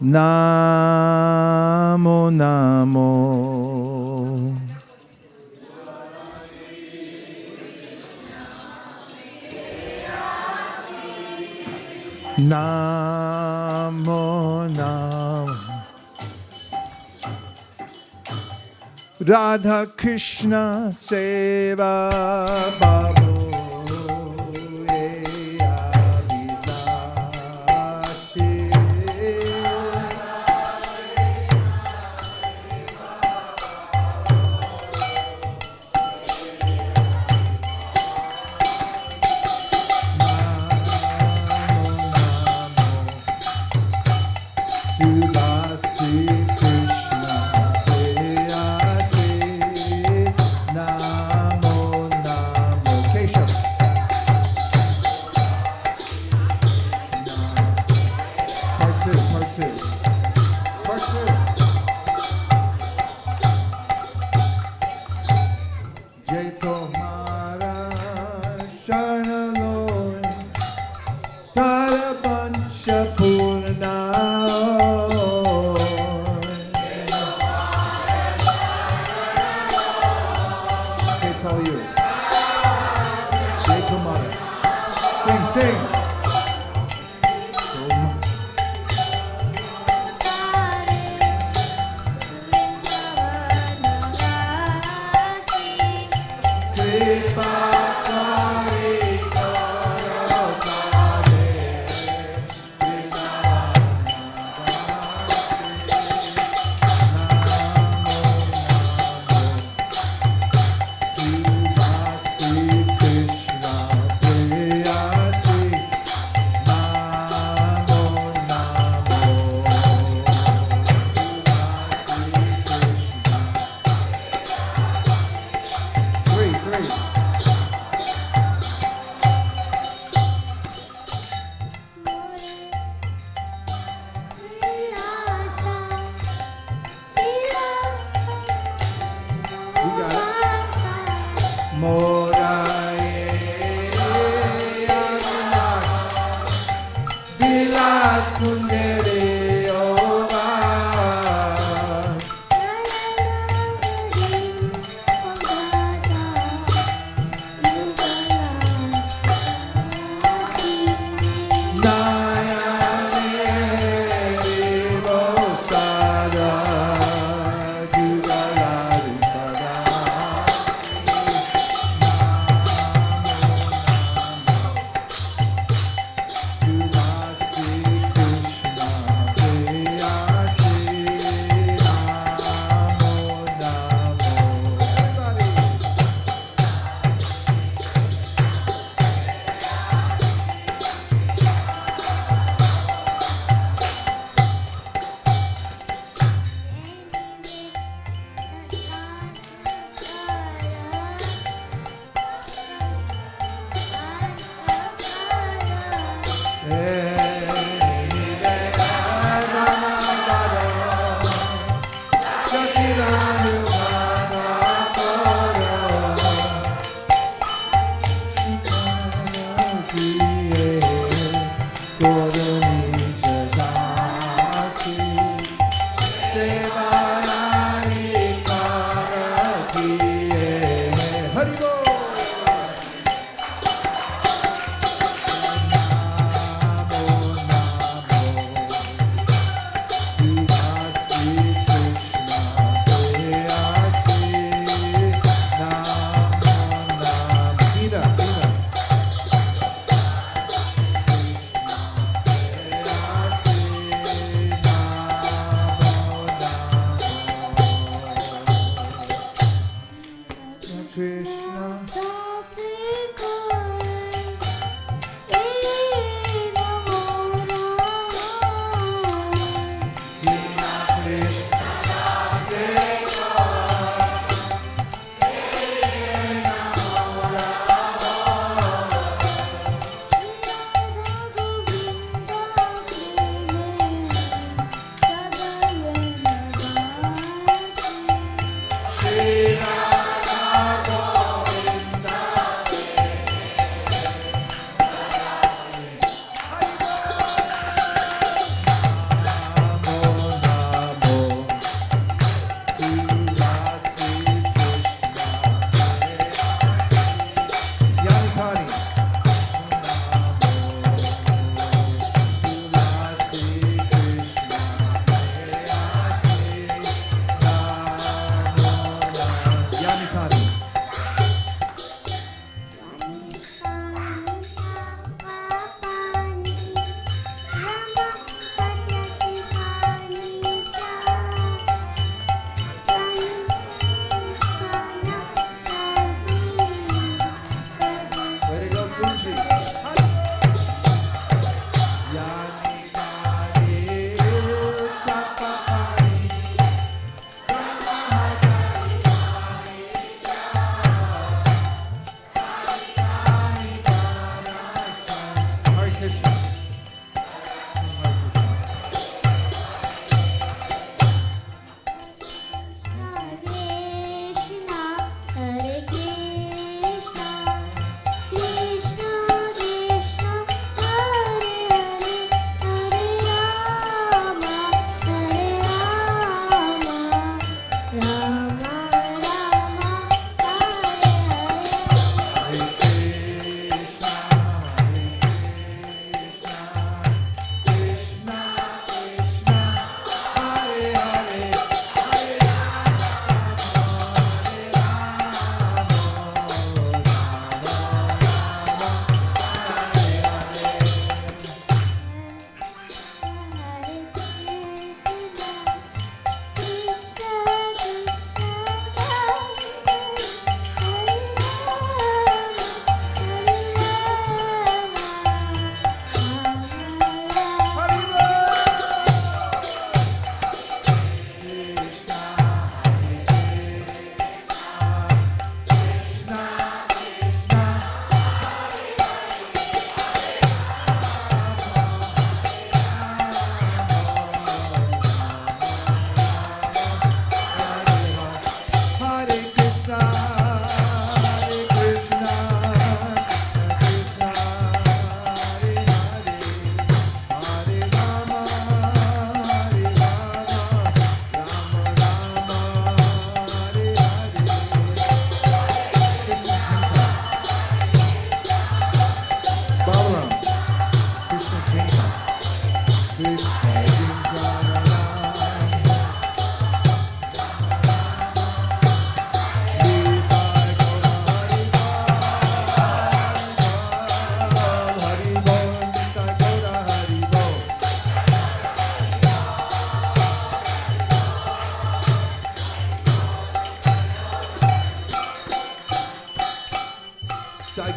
Namo Namo. Namo Namo. Radha Krishna Seva Babu.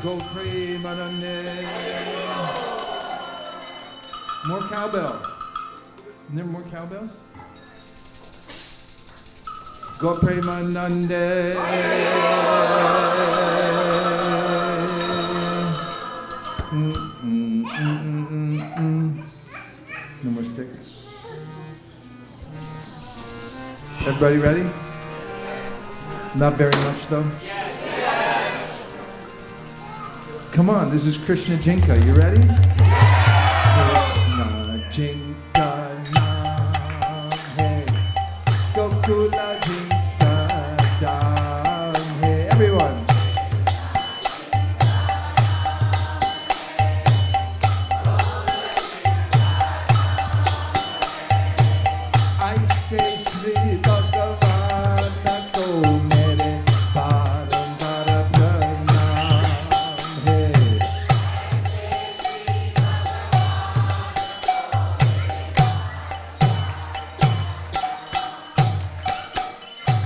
Go Premanande. More cowbell. Isn't there more cowbell? Go Premanande. No more sticks. Everybody ready? Not very much though. Come on, this is Krishna Jinka. You ready? Krishna Jinka Nam Hey Gokula Jinka Dam Hey. Everyone. I say Sri Bhagavana Ko Mere Parambara Pranam Hey.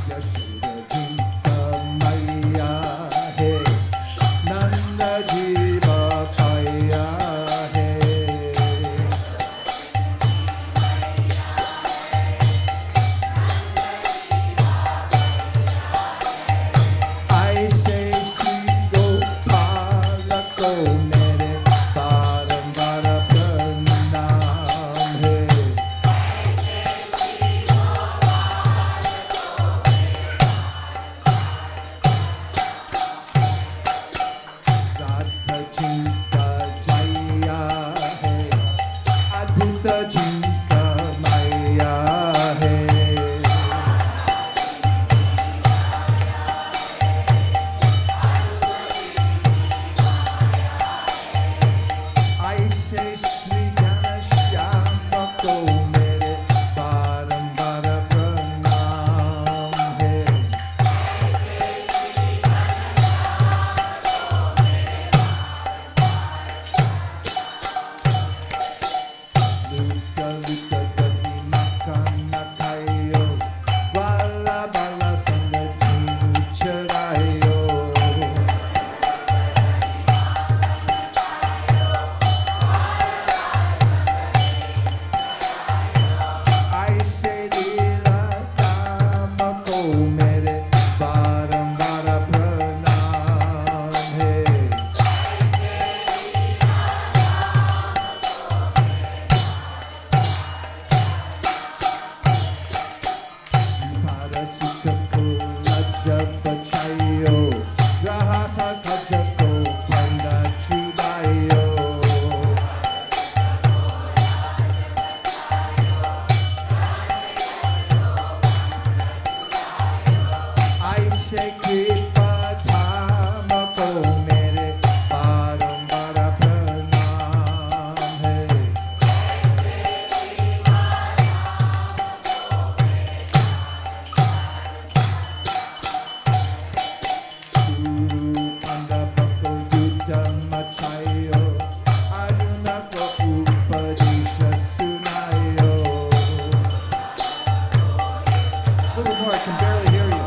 Yashoda Jinka Maya Hey Nanda Jiva Kaya Hey. I say Sri Gopala Ko Mere Parambara Pranam Hey. Radha Jinka Jaya Hey Adbhuta Jinka Maya Hey. I say Sri Ganashyama Ko Mere Parambara Pranam Hey. Luka Luka Gati Makana Kayo Wala Bala Sanga Jinu Charayo. I say Leela Dama Ko Mere Parambara Pranam Hey. Vaisesika Kula Japa Chayo Rahasa Kajako Panda Chudayo. I say Kripa Dhamma Ko Mere Parambara Pranam Hey. Guru Anda Bhakto Yuddha Machayo Arjuna Ko Upadesha Sunayo. A little more, I can barely hear you.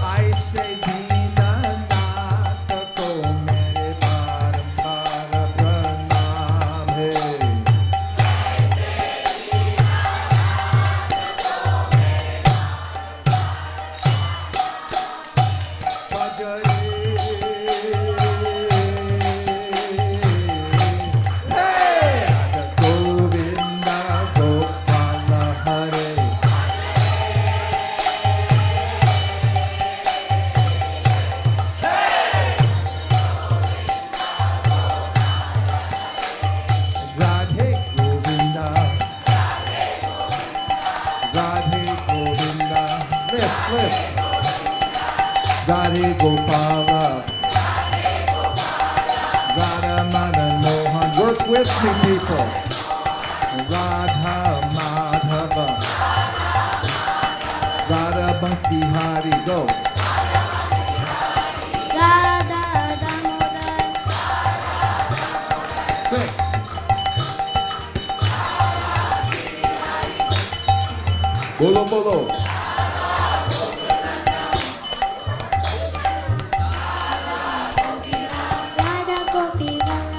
I say Dinanatha Ko Mere Parambara Pranam Hey. Bhajare Hey Radha Govinda Gopala Hare. Radhe Govinda Radhe Govinda. Lift. Radhe Gopala Radha Madan Mohan. Work with me, people. Radha Madhava Radha Bhakti Hari. Go. Radha Damodar Quick. Bolo Bolo.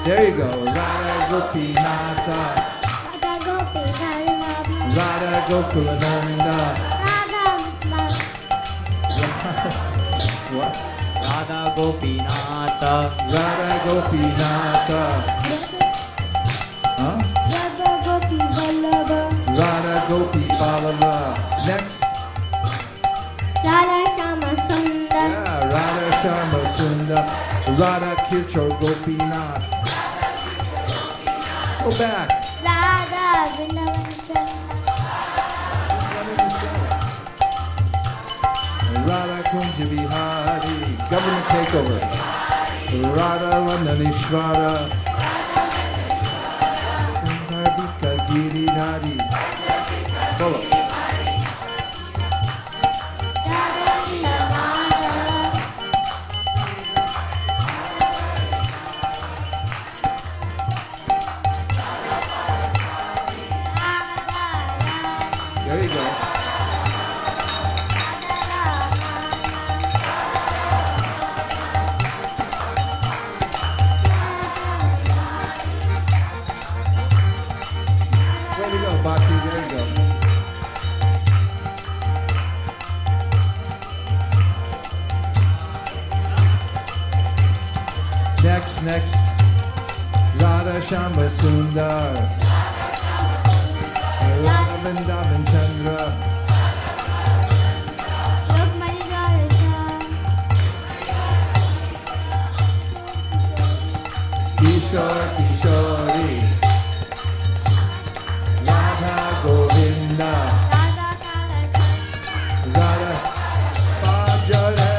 There you go. Radha Gopinatha. Radha Gokulananda. What? Radha Gopinatha. Radha Gopinatha. Huh? Radha Gopi Vallabha. Next. Yeah, Radha Shama Sundar. Radha Kirchor Gopinath. Go back. Radha Kunja Vihari. Government takeover. Radha Vandanishvara. Sundarbika Girinadi. Follow. There you go. Way to go, Bhakti. There you go. Next. Radha Shamba Sundar. Radha Vrindavan Chandra. Kishore Kishori. Radha Govinda. Radha Bhajare.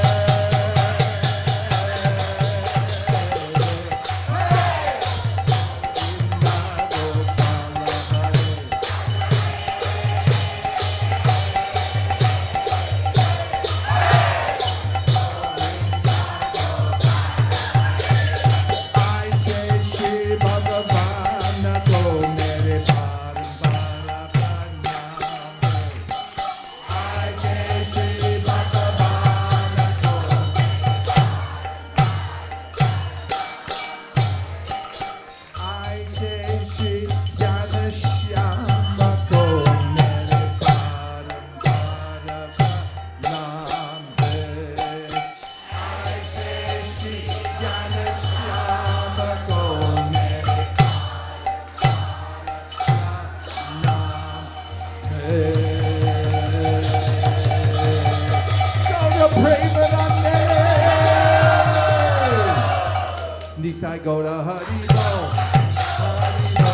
Nitai Gora Hari Bo. Hari Bo.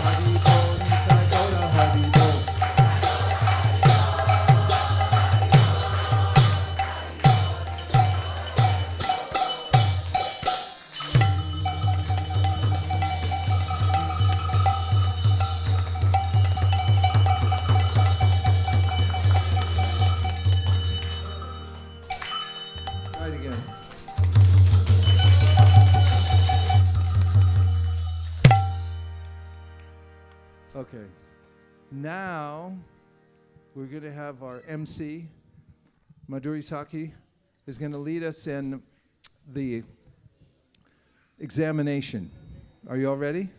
Hari Bo. Nitai Gora Hari Bo. Try it again. Okay, now we're going to have our MC, Madhuri Saki, is going to lead us in the examination. Are you all ready?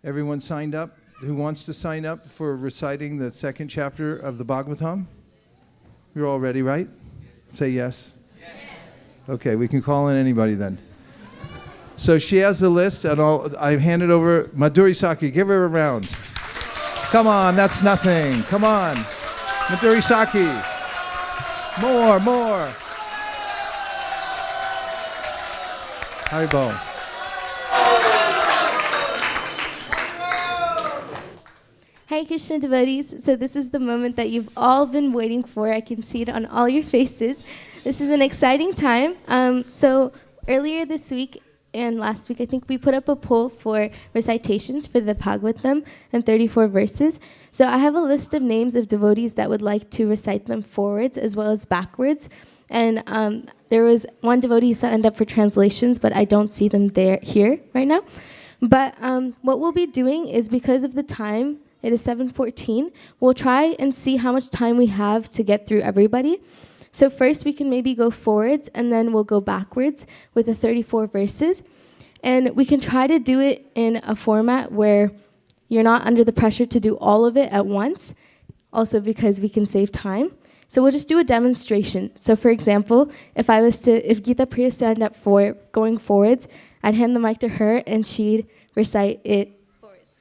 Everyone signed up? Who wants to sign up for reciting the second chapter of the Bhagavatam? You're all ready, right? Say yes. Yes. Okay, we can call in anybody then. So she has the list, and I hand it over. Madhuri Saki, give her a round. Come on, that's nothing. Come on. Madhuri Saki. More. Haribo. Hare Krishna devotees, so this is the moment that you've all been waiting for. I can see it on all your faces. This is an exciting time. So earlier this week and last week, I think we put up a poll for recitations for the Bhagavatam and 34 verses. So I have a list of names of devotees that would like to recite them forwards as well as backwards. And there was one devotee who signed up for translations, but I don't see them here right now. But what we'll be doing is, because of the time, it is 7:14, we'll try and see how much time we have to get through everybody. So first we can maybe go forwards, and then we'll go backwards with the 34 verses. And we can try to do it in a format where you're not under the pressure to do all of it at once, also because we can save time. So we'll just do a demonstration. So for example, if Geeta Priya stand up for going forwards, I'd hand the mic to her and she'd recite it forwards.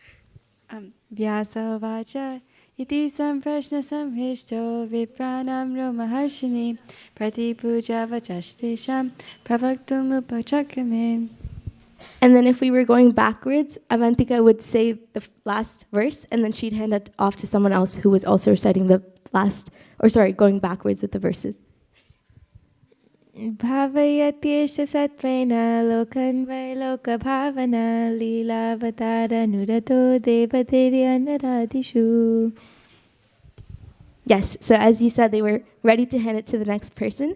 Vyasa vacha iti samprashna samhishto vipranamro maharshini pratipuja vachashtesham pravaktum upachakame. And then if we were going backwards, Avantika would say the last verse, and then she'd hand it off to someone else who was also reciting going backwards with the verses. Bhavayatyeshta satvena lokan vailoka bhavana leelavatara nurato devatirya naradishu. Yes, so as you said, they were ready to hand it to the next person.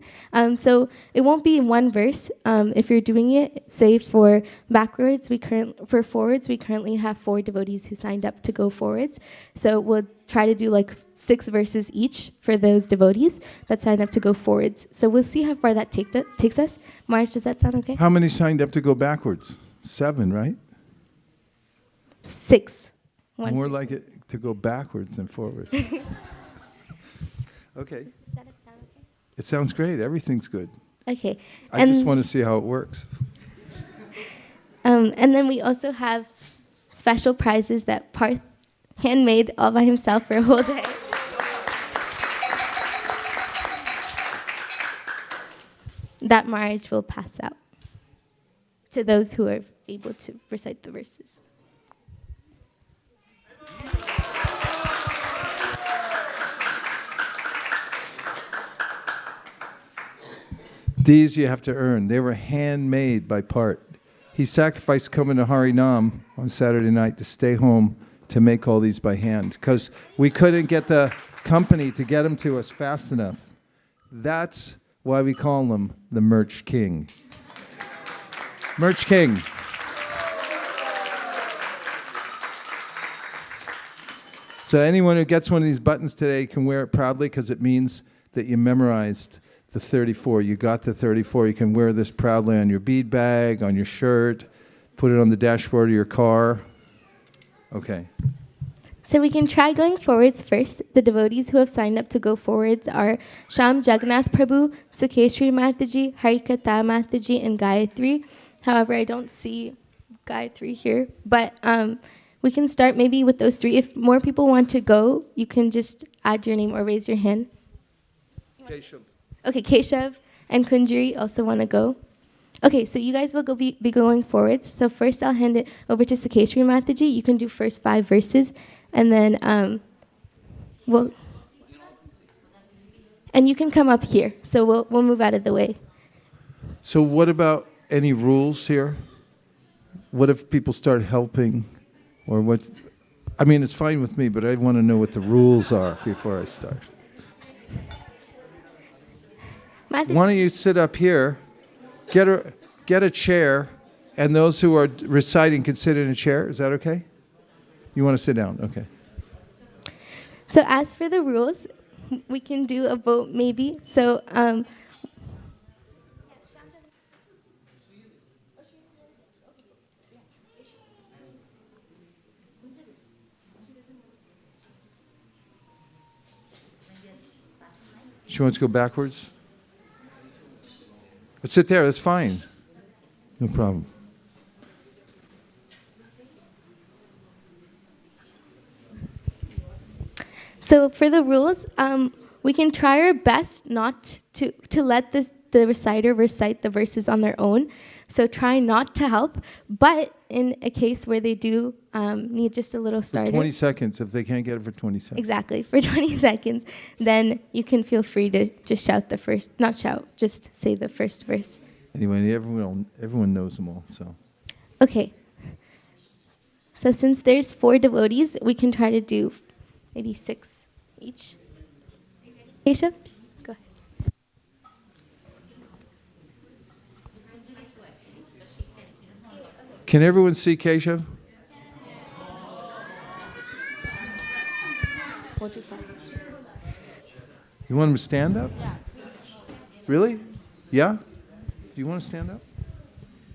So it won't be in one verse. If you're doing it, say for forwards, we currently have 4 devotees who signed up to go forwards. So we'll try to do like 6 verses each for those devotees that signed up to go forwards. So we'll see how far that takes us. Marge, does that sound okay? How many signed up to go backwards? 7, right? 6. More like it to go backwards than forwards. Okay. Does that sound okay? It sounds great. Everything's good. Okay. I just want to see how it works. And then we also have special prizes that Parth handmade all by himself for a whole day. That Marge will pass out to those who are able to recite the verses. These you have to earn. They were handmade by Part. He sacrificed coming to Harinam on Saturday night to stay home to make all these by hand because we couldn't get the company to get them to us fast enough. That's why we call him the Merch King. Merch King. So anyone who gets one of these buttons today can wear it proudly because it means that you memorized the 34. You got the 34. You can wear this proudly on your bead bag, on your shirt, put it on the dashboard of your car. Okay. So we can try going forwards first. The devotees who have signed up to go forwards are Sham Jagannath Prabhu, Sukeshri Mataji, Harikata Mataji, and Gayatri. However, I don't see Gayatri here. But we can start maybe with those 3. If more people want to go, you can just add your name or raise your hand. Keshav. Okay, Keshav and Kunjuri also want to go. Okay, so you guys will be going forwards. So first I'll hand it over to Sukeshri Mataji. You can do first 5 verses, and then and you can come up here. So we'll move out of the way. So what about any rules here? What if people start helping, or what? I mean, it's fine with me, but I want to know what the rules are before I start. Mataji. Why don't you sit up here, get a chair, and those who are reciting can sit in a chair. Is that okay? You want to sit down? Okay. So as for the rules, we can do a vote maybe. So She wants to go backwards? But sit there, that's fine. No problem. So for the rules, we can try our best not to let the reciter recite the verses on their own. So try not to help. But in a case where they do need just a little starter. 20 seconds, if they can't get it for 20 seconds. Exactly, for 20 seconds. Then you can feel free to just shout the first, not shout, just say the first verse. Anyway, everyone knows them all, so. Okay. So since there's 4 devotees, we can try to do maybe 6 each. Keshav, go ahead. Can everyone see Keshav? 4 to 5. You want him to stand up? Yeah. Really? Yeah? Do you want to stand up?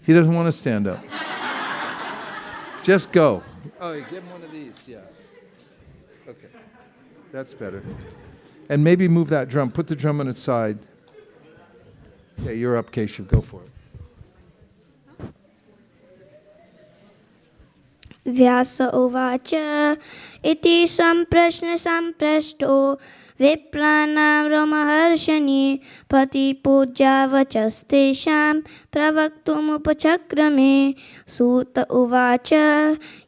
He doesn't want to stand up. Just go. Oh, give him one of these, yeah. Okay, that's better. And maybe move that drum. Put the drum on its side. Yeah, you're up, Keshav. Go for it. व्यास उवाच इति सम्प्रश्न सम्प्रष्टो विप्राणां रोमहर्षणि पतिपूज्या वचस्तेषां प्रवक्तुमुपचक्रमे सूत उवाच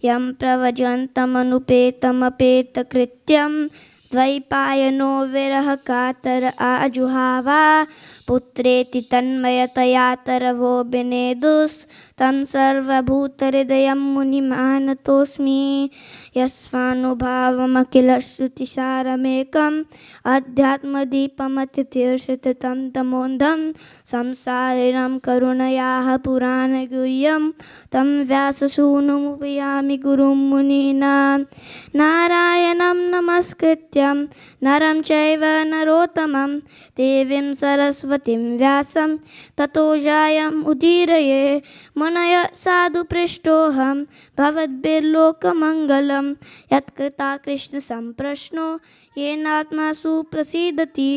यं प्रव्रजन्तमनुपेतमपेतकृत्यं द्वैपायनो विरहकातर आजुहावा पुत्रेति तन्मयतया तरवो विनेदुस् तं सर्वभूतहृदयं मुनिमानतोऽस्मि यस्वानुभावमखिलश्रुतिसारमेकम् अध्यात्मदीपमतितीर्षितं तमोन्धं संसारिणं करुणयाः पुराणगुह्यं तं व्याससूनुमुपयामि गुरुं मुनीनां नारायणं नमस्कृत्यं नरं चैव नरोत्तमं देवीं सरस्वतीं व्यासं ततो जायम् उदीरये मुनय साधुपृष्ठोऽहं भवद्भिर्लोकमङ्गलं यत्कृता कृष्णसम्प्रश्नो येनात्मा सुप्रसीदति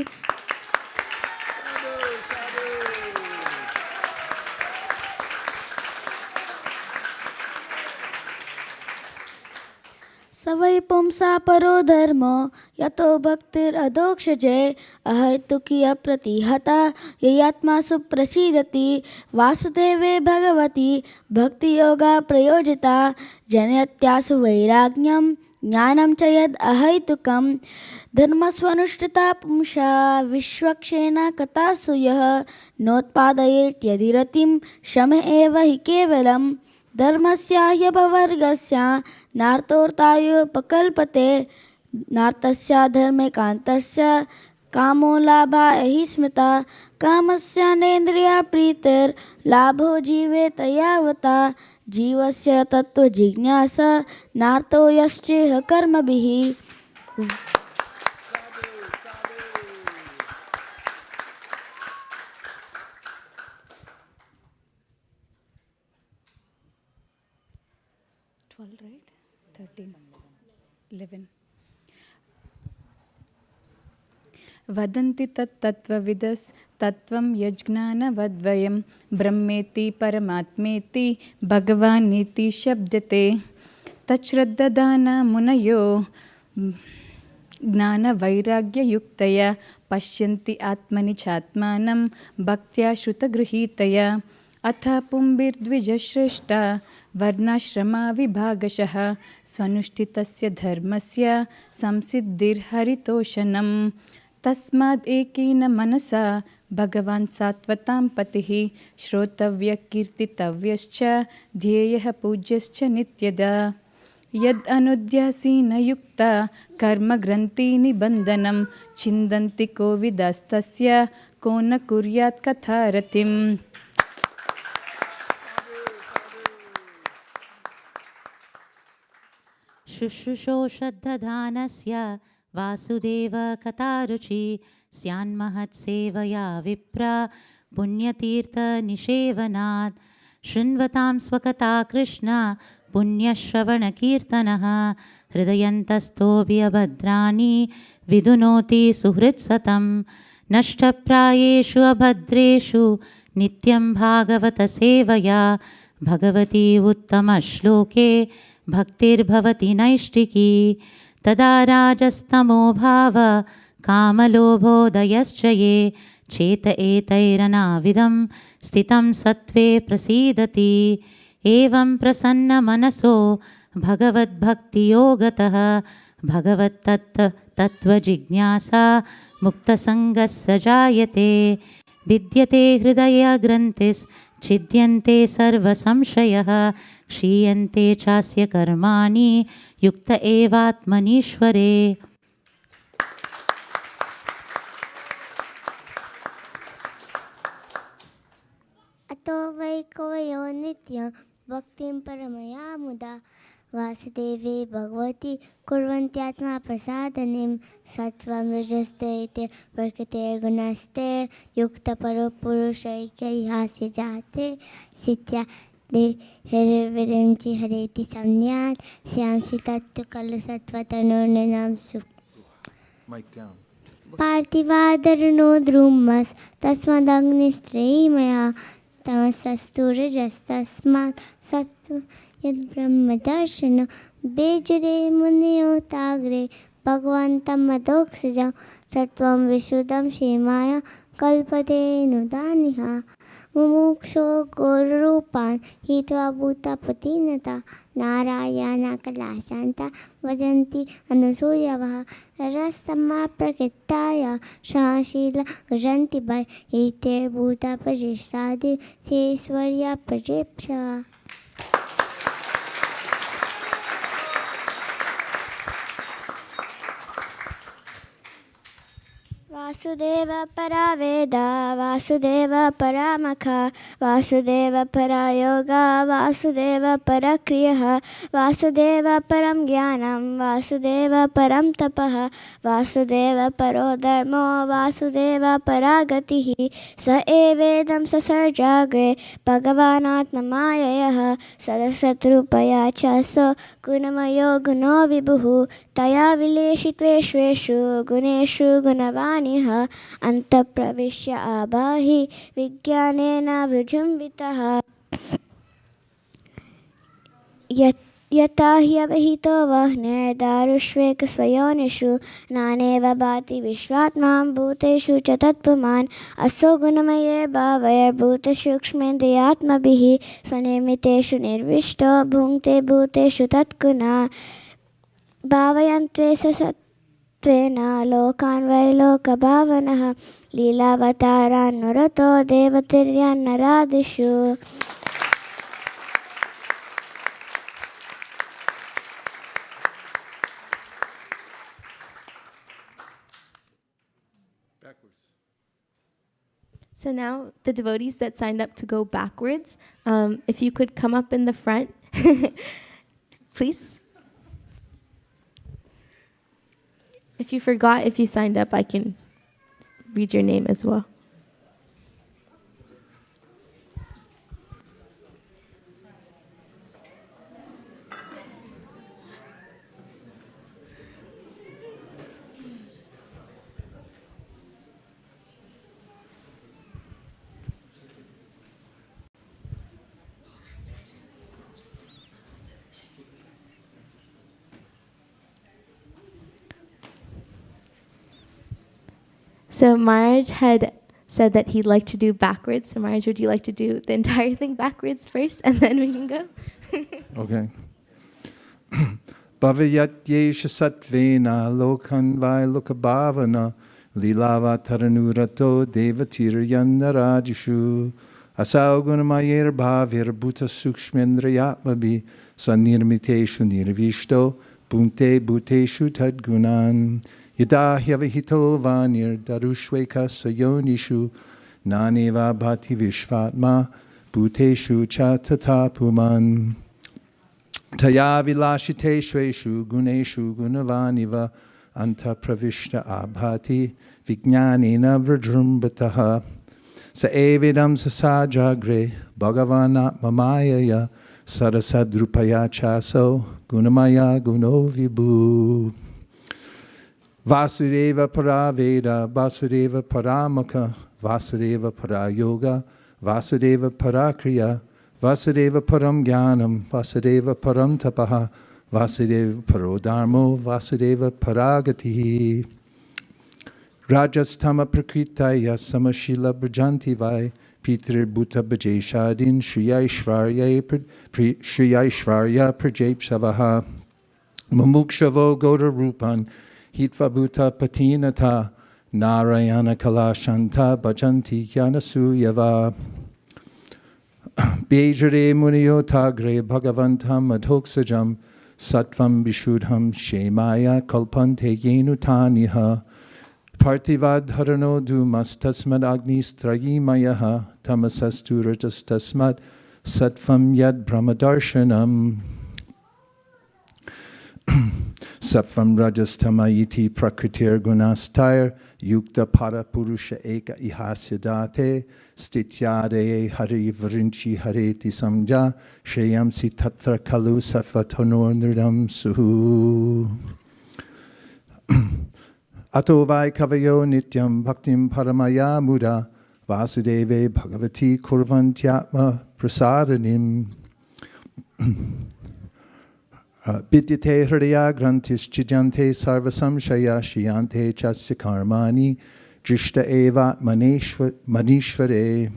स वै पुंसा परो धर्मो यतो भक्तिरधोक्षजे अहैतुकी अप्रतिहता ययात्मा सुप्रसीदति वासुदेवे भगवती भक्तियोगा प्रयोजिता जनयत्यासु वैराग्यं ज्ञानं च यद् अहैतुकं धर्मस्वनुष्ठिता पुंसा विश्वक्षेना कथासु यः नोत्पादयेत्यधिरतिं शम एव हि केवलं धर्मस्य ह्यपवर्गस्य नार्थोऽर्थायोपकल्पते नार्थस्य धर्मे कान्तस्य कामो लाभा हि स्मृता कामस्य नेन्द्रिया प्रीतिर्लाभो जीवेत यावता जीवस्य तत्त्वजिज्ञासा नार्थो यश्चेह कर्मभिः right? 13, 11. वदन्ति तत्तत्त्वविदस् तत्त्वं यज्ञानवद्वयं ब्रह्मेति परमात्मेति भगवानीति शब्दते तच्छ्रद्धदानमुनयो ज्ञानवैराग्ययुक्तया पश्यन्ति आत्मनि चात्मानं भक्त्या श्रुतगृहीतया अथ पुंभिर्द्विजश्रेष्ठा वर्णाश्रमा विभागशः स्वनुष्ठितस्य धर्मस्य संसिद्धिर्हरितोषणं तस्माद् एकेन मनसा भगवान् सात्वतां पतिः श्रोतव्यकीर्तितव्यश्च ध्येयः पूज्यश्च नित्यदा यद् अनुध्यासीनयुक्ता कर्मग्रन्थिनिबन्धनं छिन्दन्ति कोविदस्तस्य को न कुर्यात् कथारतिम् शुश्रूषोषद्धधानस्य वासुदेव कथारुचि स्यान्महत्सेवया विप्रा पुण्यतीर्थनिषेवनात् शृण्वतां स्वकथा कृष्ण पुण्यश्रवणकीर्तनः हृदयन्तस्थोऽभ्यभद्राणि विदुनोति सुहृत्सतं नष्टप्रायेषु अभद्रेषु नित्यं भागवतसेवया भगवती उत्तमश्लोके भक्तिर्भवति नैष्टिकी तदा राजस्तमो भाव कामलोभोदयश्च ये चेत एतैरनाविदं स्थितं सत्त्वे प्रसीदति एवं प्रसन्नमनसो भगवद्भक्तियोगतः भगवत्तत्त्वजिज्ञासा मुक्तसङ्गस्य जायते विद्यते हृदयग्रन्थिश्छिद्यन्ते सर्वसंशयः क्षीयन्ते चास्य कर्माणि युक्त एवात्मनीश्वरे अतो वै कवयो नित्यं भक्तिं परमया मुदा वासुदेवे भगवति कुर्वन्त्यात्मा प्रसादनीं सत्त्वं रजस्तेते प्रकृतेर्गुणस्ते युक्तपरो पुरुषैक्यहास्य जाते सिद्ध्या देहविरंचि हरेति संज्ञात् श्यांसि तत्तु खलु सत्त्वतनुर्ननां सुख Mic down. पार्थिवादरणो द्रुमस् तस्मदग्निस्त्रीमया तमसस्तु रजस्तस्मात् सत्त्वं यद्ब्रह्मदर्शन बेजरे मुनियोताग्रे भगवन्तं मदोक्षजं सत्त्वं विशुद्धं क्षेमाय कल्पतेनुदानिः मुमुक्षो गोरूपान् हित्वा भूतपतिनता नारायणकलाशान्ता वजन्ति अनुसूयवः रजस्तमा प्रकृताय सहशीला भजन्ति वै हितेर्भूतपजिष्ठादि सेश्वर्या प्रजेप्सा वासुदेव परा वेदा वासुदेव परामखा वासुदेव परा योगा वासुदेव परक्रियः वासुदेव परं ज्ञानं वासुदेव परं तपः वासुदेव परो धर्मो वासुदेव परा गतिः स एवेदं ससर्जाग्रे भगवानात्ममाययः सदसद्रूपया च सो गुणमयो गुणो विभुः तया विलेशित्वेष्वेषु गुणेषु गुणवानिः अन्तःप्रविश्य आबाहि विज्ञानेन विजृम्भितः यथा ह्यवहितो वह्निर्दारुष्वेकस्वयोनिषु नानेव भाति विश्वात्मां भूतेषु च तत्पुमान् असो गुणमये भावैर्भूतसूक्ष्मेन्द्रियात्मभिः स्वनिर्मितेषु निर्विष्टो भुङ्क्ते भूतेषु तत्गुणा भावयन्त्वे सत्त्वेन लोकान् वै लोकभावनः लीलावतारान्नुरतो देवतिर्यन्नरादिषु So now the devotees that signed up to go backwards, if you could come up in the front, please. If you forgot, if you signed up, I can read your name as well. So Maharaj had said that he'd like to do backwards. So Maharaj, would you like to do the entire thing backwards first, and then we can go? Okay. Bhavayatyesha satvena lokan vai lokabhavana lilavataranurato devatiryannaradishu asau gunamayer bhavir bhuta sukshmendrayatmabi sanirmiteshu nirvishto bhunte bhuteshu tadgunan Yada hyavahito vanir darushveka sayonishu naneva bhati vishvatma bhuteshu cha tata puman taya vilashiteshveshu guneshu gunavaniva anta pravishta abhati vijnanena vajrumbataha sa evidam sasajagre bhagavanatmamayaya sarasadrupaya chaso gunamaya guno vibhu Vasudeva para Veda, Vasudeva paramukha, Vasudeva para yoga, Vasudeva para kriya, Vasudeva param jnanam, Vasudeva param tapaha, Vasudeva paro dharmo, Vasudeva paragatihi. Rajastama prakritaya samashila brajanti vai, Peter bhuta bhajeshadin, Shriyaishvarya prajepsavaha, Mumukshavo goda rupan, Hitva bhuta patinata narayana kalashanta bhajanti yanasuyava Bejare muniyotagre bhagavantam adhoksajam sattvam vishudham shemaya kalpante yenutaniha Partivadharano dumas tasmad agnis trayimayaha tamasasturajas tasmad sattvam yad brahmadarshanam Sattvam rajastama iti prakritir gunastyr yukta para purusha eka ihasyadate stityade hari vrinchi hareti samja shayamsi tatra kalu sattvatonor nirdam suhu. Ato vai kavayo nityam bhaktim paramaya muda vasudeve bhagavati kurvantyatma prasadanim. Vidyate hridaya grantis chijante sarvasamshaya shiyante chasya karmani drishta eva manishvare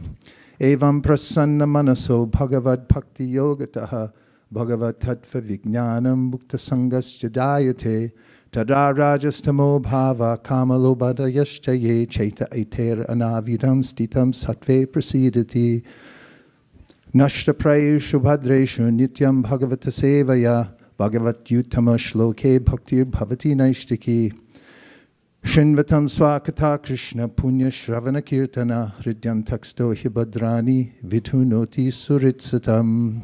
evam prasanna manaso bhagavad bhakti yogataha bhagavad tattva vijnanam mukta sangasya dayate tada rajastamo bhava kamalobhadayaschaye chaita aiter anavidam stitam sattve prasidati nashta prayushu bhadreshu nityam bhagavata sevaya Bhagavat Yuttama Shloke Bhaktir Bhavati Naishtiki Shinvatam Swakata Krishna Punya Shravana Kirtana Hridyan Taksto Hibadrani Vidhunoti Suritsatam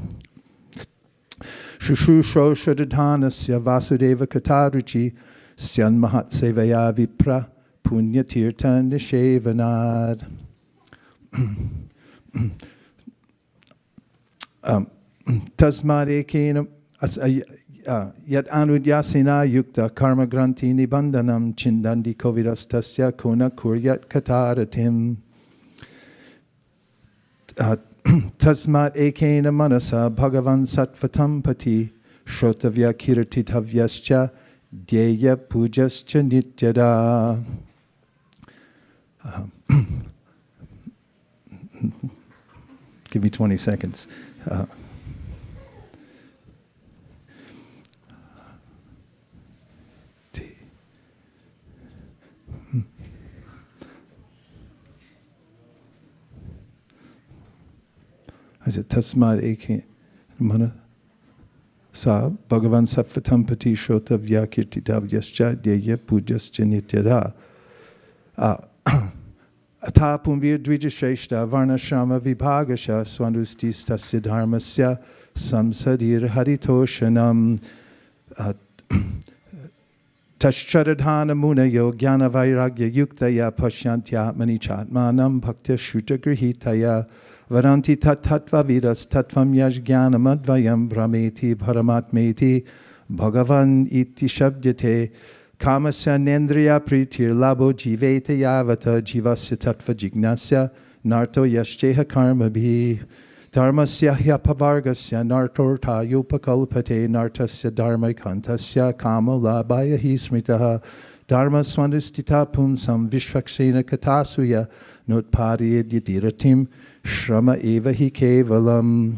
Shushusho Shadadhanasya Vasudeva Kataruchi Syan Mahat Sevaya Vipra Punya Tirta Nishevanad. Tasmad Ekenam Yat anudyasena yukta karma granti nibandhanam chindandi kovirastasya kona kuryat kataratim. Tasmat ekena manasa bhagavan sattvatam pati shrotavya kirtitavyascha dyeya pujascha nityada. Give me 20 seconds. I said, Tasmad eke mana sa Bhagavan sattvatam pati shrota vyakirtitav yascha dyeya pujascha nityada. Ata pumbir dvija shreshta varna shrama vibhagasha swanustis tasya dharmasya samsadir haritoshanam Tashcharadhana munayo jnana vairagya yuktaya pashyantya chatmanam bhaktya shuta grihitaya Varanti tattva vidas tattvam yaj jnanam advayam brahmeti bharamatmeti bhagavan iti shabdyate kamasya nendriya pritir labo jivete yavata jivasya tattva jignasya narto yashteha karma bhi dharmasya hyapavargasya nartorta yopakalpate nartasya dharmaikantasya kama labhaya hi smritaha dharma swandustita pumsam vishvaksena katasuya notpadiyad yadiratim Shrama eva hi kevalam.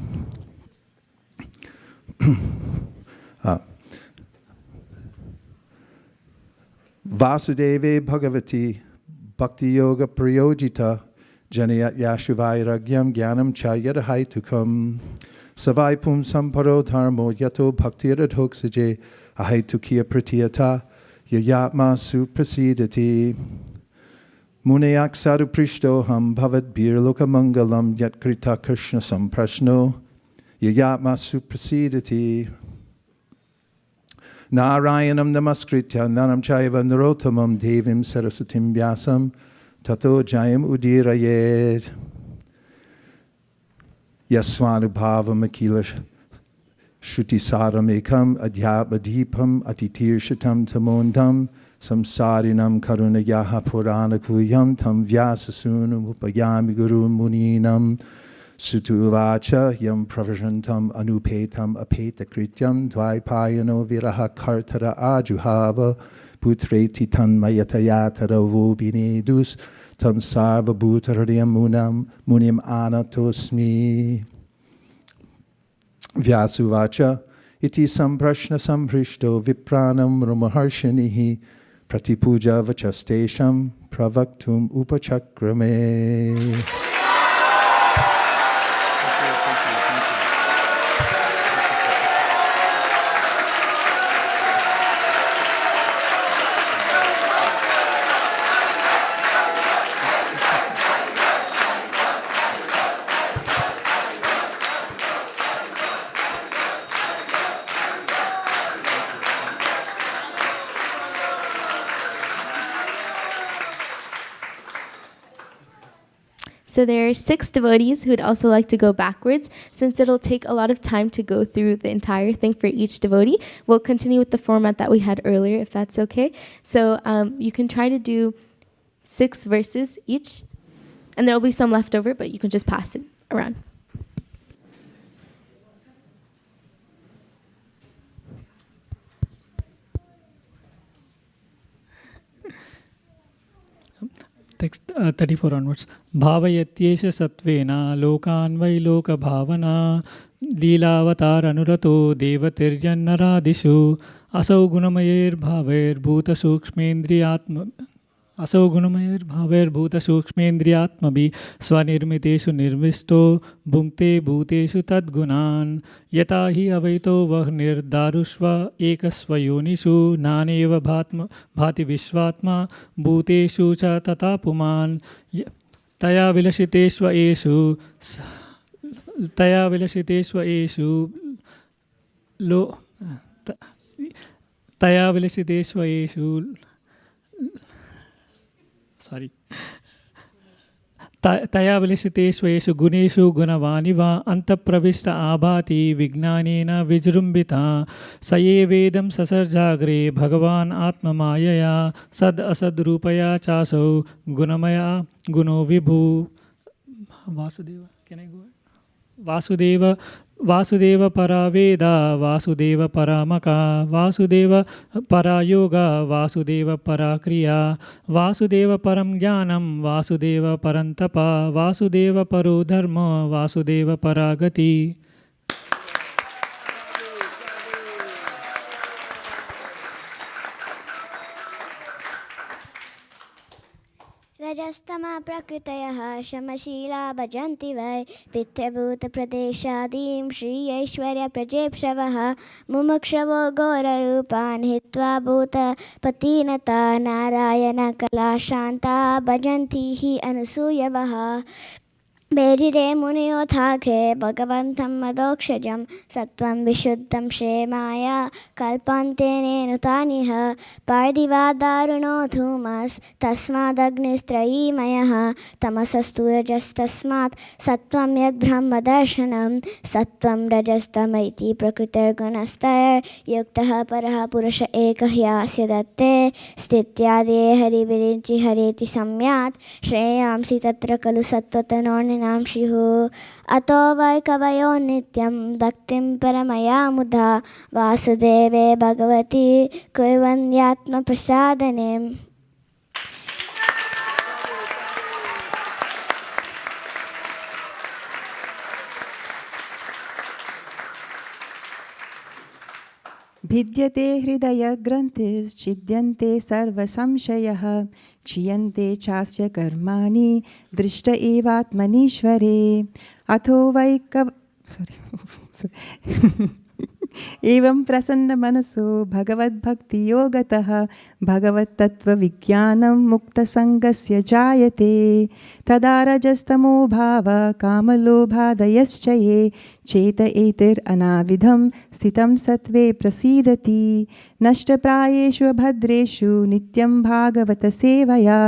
Vasudeve Bhagavati Bhakti Yoga Prayojita Janayat Yashuvairagyam Gyanam Chayadahaitukam Savai Pum Samparo Dharmo Yato Bhaktiradhoksaje Ahaitukiya Pratiyata Yayatma Suprasidati Munayak sadhu prishtoham bhavat bir lokamangalam yat krita krishna samprashno yayatma suprasidati Narayanam namaskritya nanam chaiva narotamam devim sarasatim vyasam tato jayam udirayed yasvanubhavam akila shruti saram ekam adhyabadipam atitir shatam tamondam samsarinam karunayaha purana kuyam tam vyasasunam upayami guru muninam sutuvacha yam pravajantam anupetam apetakrityam dvaipayano viraha kartara ajuhava putreti tanmayatayatara vobinedus tam sarva bhutaridayam munim anatosmi vyasuvacha iti samprashna samprishto vipranam ramaharshanihi Pratipuja vachastesham pravaktum upachakrame. So there are 6 devotees who would also like to go backwards. Since it'll take a lot of time to go through the entire thing for each devotee, we'll continue with the format that we had earlier, if that's okay. So you can try to do 6 verses each, and there will be some left over, but you can just pass it around. Text 34 onwards. Bhavayatyesha satvena lokan vai loka bhavana leelavatar anurato devatirjannaradishu asau gunamayer bhaver bhuta sukshmendriyatma असौ गुणमयैर् भावैर्भूत सूक्ष्मेन्द्रियात्मभिः स्वनिर्मितेषु निर्विष्टो भुङ्क्ते भूतेषु तद्गुणान् यथा हि अवैतो वह्निर्दारुष्व एकस्वयोनिषु नानेव भाति विश्वात्मा भूतेषु च तथा पुमान् तया विलसितेष्वेषु तया विलसितेष्वेषु गुणेषु गुणवानिव अन्तःप्रविष्ट आभाति विज्ञानेन विजृम्भिता स एवेदं ससर्जाग्रे भगवान् आत्ममायया सद् असद्रूपया चासौ गुणमया गुणो विभू वासुदेव परा वेदा वासुदेव परामका वासुदेव परा योगा वासुदेव परा क्रिया वासुदेव परं ज्ञानं वासुदेव परं तपः वासुदेव परो धर्म वासुदेव परा गति रजस्तमा प्रकृतयः शमशीला भजन्ति वै पितृभूतप्रदेशादीं श्रीऐश्वर्यप्रजेप्सवः मुमुक्षवो घोररूपान् हित्वा भूतपतिनता नारायणकलाशान्ता भजन्ति हि अनुसूयवः बेजिरे मुनियोथाग्रे भगवन्तं मदोक्षजं सत्त्वं विशुद्धं क्षेमाय कल्पान्तेनेनुतानिह पार्थिवा दारुणो धूमस् तस्मादग्निस्त्रयीमयः तमसस्तु रजस्तस्मात् सत्त्वं यद्ब्रह्मदर्शनं सत्त्वं रजस्तमैति प्रकृतिर्गुणस्तैर्युक्तः परः पुरुष एकः यास्य दत्ते स्थित्यादे हरिविरिञ्चि हरेति सम्यात् श्रेयांसि तत्र खलु सत्त्वतनोर्नि अतो वै कवयो नित्यं भक्तिं परमया मुधा वासुदेवे भगवती कुर्वन्यात्मप्रसादनेम् भिद्यते हृदयग्रन्थिश्छिद्यन्ते सर्वसंशयः क्षीयन्ते चास्य कर्माणि दृष्ट एवात्मनीश्वरे अथो वै एवं प्रसन्नमनसो भगवद्भक्तियोगतः भगवत्तत्त्वविज्ञानं मुक्तसङ्गस्य जायते तदा रजस्तमो भाव कामलोभादयश्च ये चेत एतिरनाविधं स्थितं सत्त्वे प्रसीदति नष्टप्रायेषु भद्रेषु नित्यं भागवतसेवया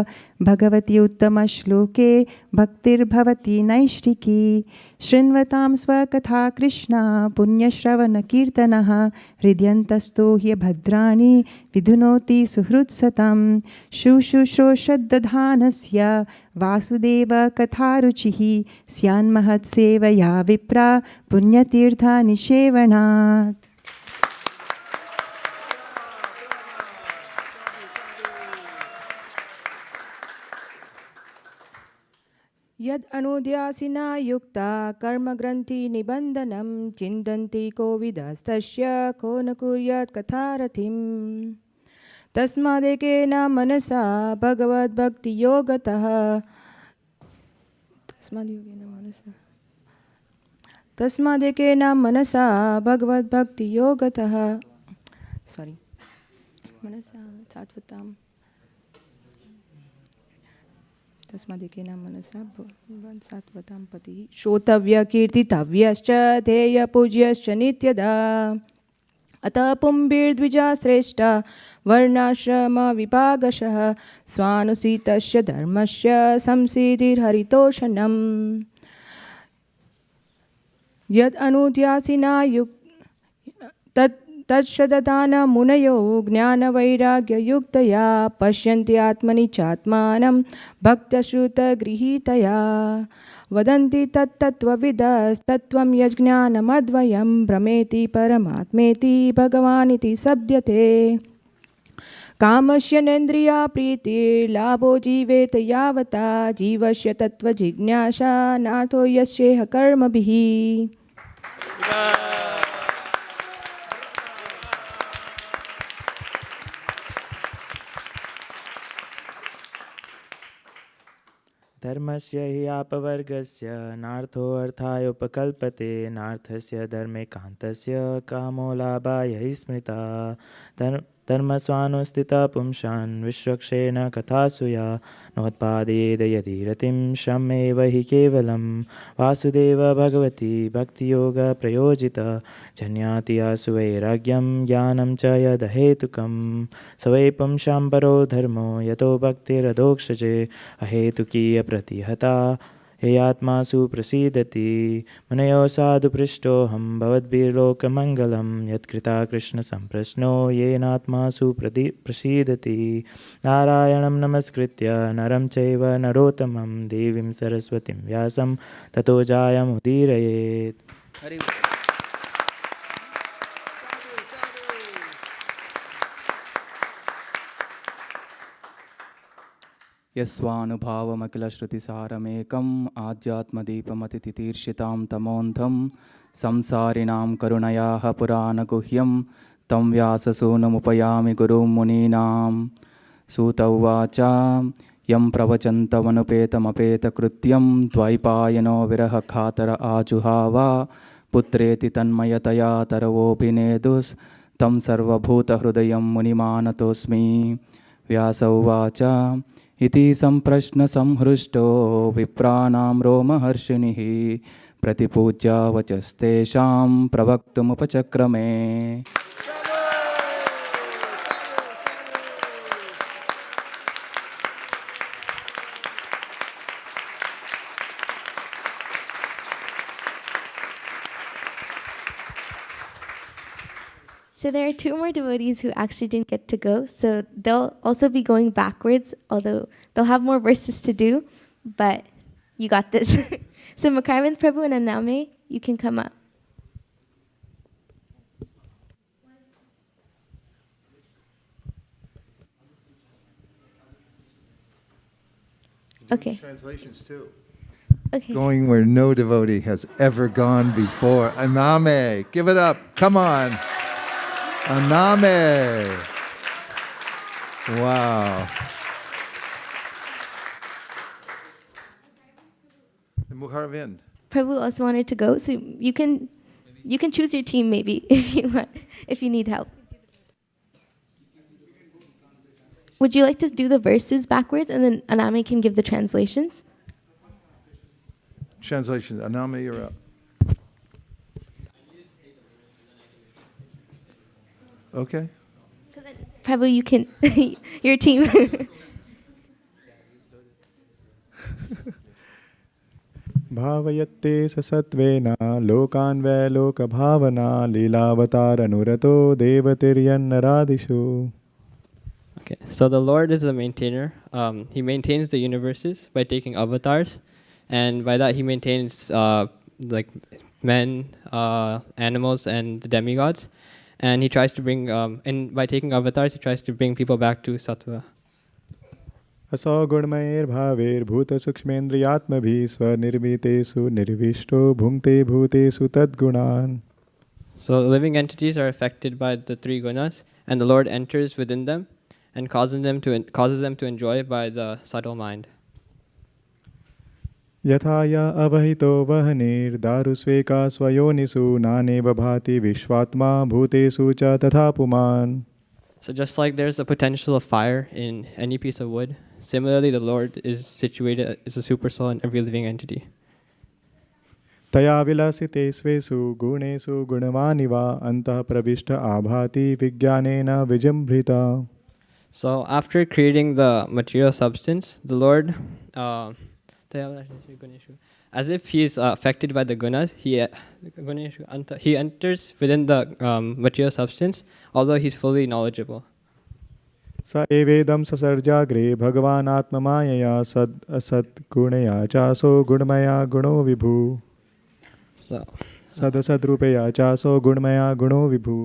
भगवति उत्तमश्लोके भक्तिर्भवति नैष्टिकी शृण्वतां स्वकथा कृष्णा पुण्यश्रवणकीर्तनः हृद्यन्तस्तो ह्यभद्राणि विधुनोति सुहृत्सतं शुश्रूषोषद्दधानस्य वासुदेव कथारुचिः स्यान्महत्सेवया विप्रा पुण्यतीर्थानिषेवणात् यद् अनुध्यासिना युक्ता कर्मग्रन्थि निबन्धनं चिन्तन्ति कोविदस्तस्य को न कुर्यात् कथारथिम् तस्मादेकेन मनसा भगवद्भक्तियोगतः तस्मादेकेन मनसा भगवद्भक्तियोगतः मनसा सात्वताम् तस्मादेकेन मनसा सात्वतां पतिः श्रोतव्य कीर्तितव्यश्च ध्येय पूज्यश्च नित्यदा अतः पुंभिर्द्विजा श्रेष्ठ वर्णाश्रमविभागशः स्वानुसीतस्य धर्मस्य संसिद्धिर्हरितोषणम् यद् अनुध्यासिना तत्सददान मुनयो ज्ञानवैराग्ययुक्तया पश्यन्ति आत्मनि चात्मानं भक्तश्रुतगृहीतया वदन्ति तत्तत्त्वविदस्तत्त्वं यज्ज्ञानमद्वयं भ्रमेति परमात्मेति भगवानिति शब्दते कामस्य नेन्द्रिया प्रीतिर्लाभो जीवेत यावता जीवस्य तत्त्वजिज्ञासा नार्थो यस्येह कर्मभिः धर्मस्य हि अपवर्गस्य नार्थोऽर्थाय उपकल्पते नार्थस्य धर्मे कान्तस्य कामो लाभाय हि स्मृता धर्मस्वानुस्थितः पुंसान् विश्वक्षेण कथासु या नोत्पादेद यदि रतिं शमेव हि केवलं वासुदेव भगवती भक्तियोगप्रयोजिता जन्याति आसु वैराग्यं ज्ञानं च यदहेतुकं स वै पुंसां परो धर्मो यतो भक्तिरधोक्षजे अहेतुकी अप्रतिहता हे आत्मासु प्रसीदति मुनयो साधु पृष्टोऽहं भवद्भिर्लोकमङ्गलं यत्कृता कृष्णसम्प्रश्नो येनात्मासु प्रसीदति नारायणं नमस्कृत्य नरं चैव नरोत्तमं देवीं सरस्वतीं व्यासं ततो जायमुदीरयेत्। यस्वानुभावमखिलश्रुतिसारमेकम् आध्यात्मदीपमतितितीर्षितां तमोन्धं संसारिणां करुणयाः पुराणगुह्यं तं व्याससूनुमुपयामि गुरुं मुनीनां सूत उवाच यं प्रवचन्तमनुपेतमपेतकृत्यं द्वैपायनो विरहकातर आजुहाव पुत्रेति तन्मयतया तरवोऽभिनेदुस्तं सर्वभूतहृदयं मुनिमानतोऽस्मि। व्यास उवाच इति सम्प्रश्नसंहृष्टो विप्राणां रोमहर्षिणिः प्रतिपूज्य वचस्तेषां प्रवक्तुमुपचक्रमे। So there are two more devotees who actually didn't get to go. So they'll also be going backwards, although they'll have more verses to do. But you got this. So Makarman Prabhu and Aname, you can come up. Okay. Translations too. Okay. Going where no devotee has ever gone before. Aname, give it up. Come on. Aname. Wow. Muharvind. Prabhu also wanted to go, so you can choose your team maybe if you want, if you need help. Would you like to do the verses backwards and then Aname can give the translations? Translations. Aname, you're up. Okay. So then, Prabhu, you can, your team. भावयत्ते ससत्वेन लोकान् वै लोकभावना लीलावतारनुरतो देवतिर्यन्नरादिषु. Okay, so the Lord is the maintainer. He maintains the universes by taking avatars, and by that he maintains like men, animals, and the demigods. And he tries to bring, and by taking avatars, he tries to bring people back to sattva. असौ गुणमयैर्भावैर्भूतसूक्ष्मेन्द्रियात्मभिः स्वनिर्मितेषु निर्विष्टो भुङ्क्ते भूतेषु तद्गुणान्. So living entities are affected by the three gunas, and the Lord enters within them and causes them to enjoy by the subtle mind. यथा य अवहितो वह्निर्दारुस्वेका स्वयोनिषु नानेव भाति विश्वात्मा भूतेषु च तथा पुमान्. So just like there's the potential of fire in any piece of wood, similarly the Lord is situated as a super soul in every living entity. तया विलसिते स्वेषु गुणेषु गुणवानिव अन्तः प्रविष्ट आभाति विज्ञानेन विजृम्भिता. So after creating the material substance, the Lord, as if he is affected by the gunas, he enters within the material substance, although he's fully knowledgeable. स एवेदं ससर्जाग्रे भगवान् आत्ममायया सद् असत् गुणया चासो गुणमया गुणो विभु. सदसद्रूपया चासो गुणमया गुणो विभु.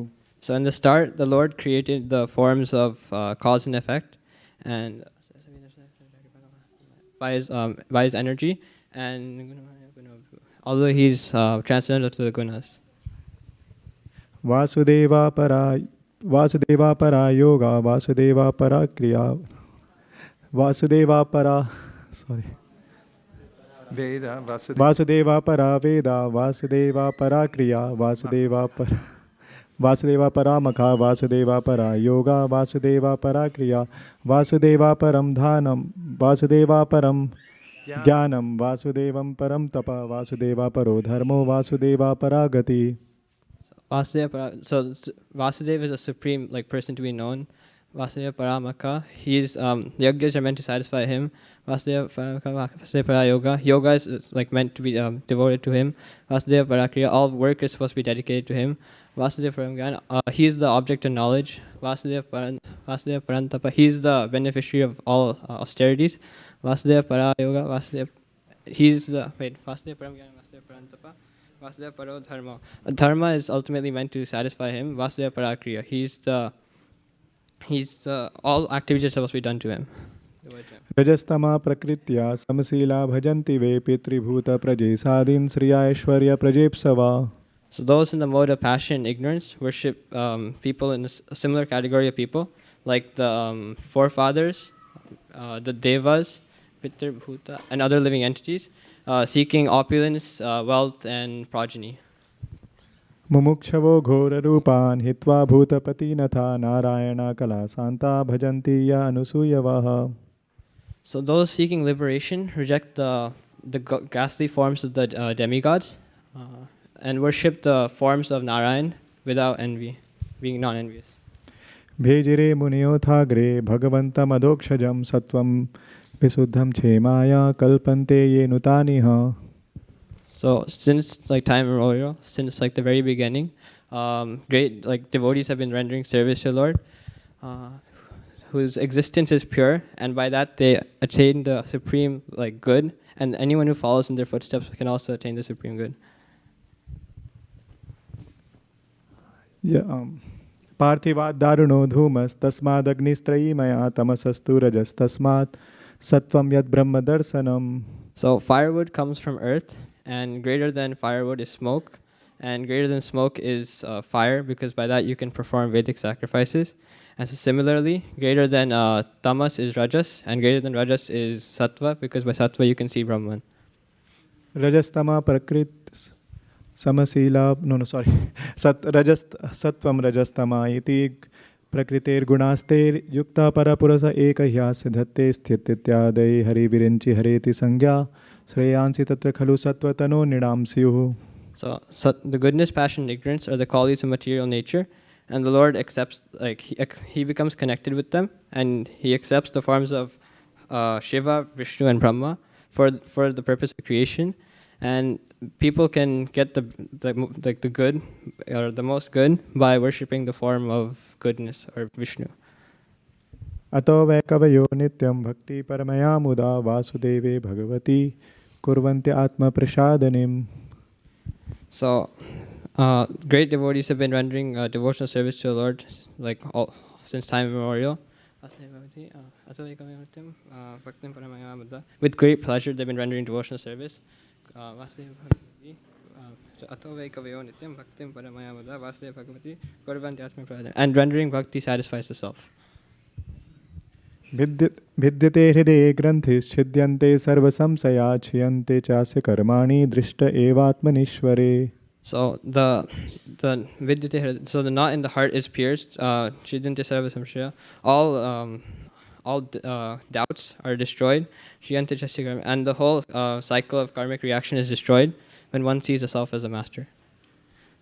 So in the start, the Lord created the forms of cause and effect, and by his energy, and although he's transcendental to the gunas. Vasudeva परा योगा वासुदेवा परा क्रिया वासुदेवा परा Veda, वासुदेवा परा वेदा वासुदेवा परा क्रिया वासुदेवा परा मखा वासुदेवा परा योगा वासुदेवा परा क्रिया वासुदेवा परम धानम वासुदेवा परम ज्ञानम वासुदेवम परम तप वासुदेवा परो धर्मो वासुदेवा परा गति. So Vasudeva is a supreme person to be known. Vasudeva Paramaka. He's the yajnas are meant to satisfy him. Vasudeva Parayoga. Yoga is meant to be devoted to him. Vasudeva Parakriya. All work is supposed to be dedicated to him. Vasudeva Paramgyan. He's the object of knowledge. Vasudeva Parantapa. He's the beneficiary of all austerities. Vasudeva Parayoga. Vasudeva. He's the Vasudeva Paramgyan. Vasudeva Parantapa. Vasudeva Paro Dharma. Dharma is ultimately meant to satisfy him. Vasudeva Parakriya. He's the all activities are supposed to be done to him. रजस्तमा प्रकृत्या समशीला भजन्ति वे पितृभूत प्रजे साधीन श्रिया ऐश्वर्य प्रजेप्सवा. So those in the mode of passion, ignorance, worship people in a similar category of people, like the forefathers, the devas, pitrabhuta, and other living entities, seeking opulence, wealth, and progeny. मुमुक्षवो घोररूपान् हित्वा भूतपतिनथा नारायणा कला शान्ता भजन्ति या अनुसूयवः. So those seeking liberation reject the ghastly forms of the demigods and worship the forms of Narayan without envy, being non-envious. भेजिरे मुनियोथाग्रे भगवन्तमधोक्षजं सत्वं विशुद्धं क्षेमाया कल्पन्ते ये नुतानिह. So since time immemorial, since the very beginning, great devotees have been rendering service to the Lord, whose existence is pure, and by that they attain the supreme good, and anyone who follows in their footsteps can also attain the supreme good. पार्थिवात् दारुणो धूमस् तस्मादग्निस्त्रयी मया तमसस्तु रजस्तस्मात् सत्वं यद् ब्रह्मदर्शनम्. So firewood comes from earth, and greater than firewood is smoke, and greater than smoke is fire, because by that you can perform Vedic sacrifices. And so similarly, greater than tamas is rajas, and greater than rajas is sattva, because by sattva you can see Brahman. Rajastama prakrit samasila sattvam rajastama iti प्रकृतेर गुणास्तेर युक्ता परपुरुष एक ह्यास्य धत्ते स्थित्यादय हरि विरिंचि हरेति संज्ञा श्रेयांसि तत्र खलु सत्वतनो निडाम स्युः. So the goodness, passion, and ignorance are the qualities of material nature, and the Lord accepts, he becomes connected with them, and he accepts the forms of Shiva, Vishnu, and Brahma for the purpose of creation, and people can get the good or the most good by worshipping the form of goodness or Vishnu. अतो वै कवयो नित्यं भक्ति परमया मुदा वासुदेवे भगवती कुर्वन्ति आत्मप्रसादनीम्. So great devotees have been rendering devotional service to the Lord since time immemorial. With great pleasure they've been rendering devotional service. And rendering bhakti satisfies the self. भिद्यते हृदये ग्रन्थिश्छिद्यन्ते सर्वसंशया क्षीयन्ते चास्य कर्माणि दृष्ट एवात्मनीश्वरे. So the vidyate, so the knot in the heart is pierced. Chidante sarva samshaya. All doubts are destroyed. And the whole cycle of karmic reaction is destroyed when one sees the self as a master.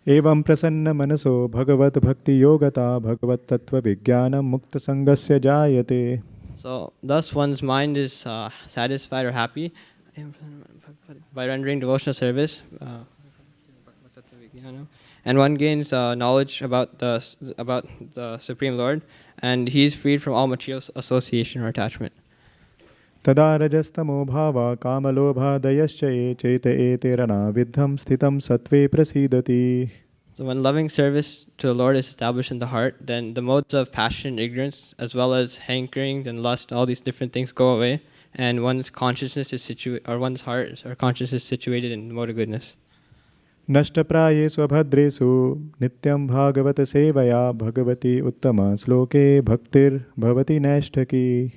एवं प्रसन्न मनसो भगवत भक्ति योगता भगवत तत्व विज्ञानम मुक्त संगस्य जायते. So thus one's mind is satisfied or happy by rendering devotional service, and one gains knowledge about the Supreme Lord, and he is freed from all material association or attachment. तदा रजस्तमो भावा कामलोभादयश्च ये चेत एतेरना विद्धं स्थितं सत्त्वे प्रसीदति. So when loving service to the Lord is established in the heart, then the modes of passion and ignorance, as well as hankering and lust, all these different things go away, and one's consciousness is one's heart or consciousness is situated in the mode of goodness. नष्टप्रायेषु अभद्रेषु नित्यं भागवत सेवया भगवती उत्तम श्लोके भक्तिर्भवति नैष्ठकी.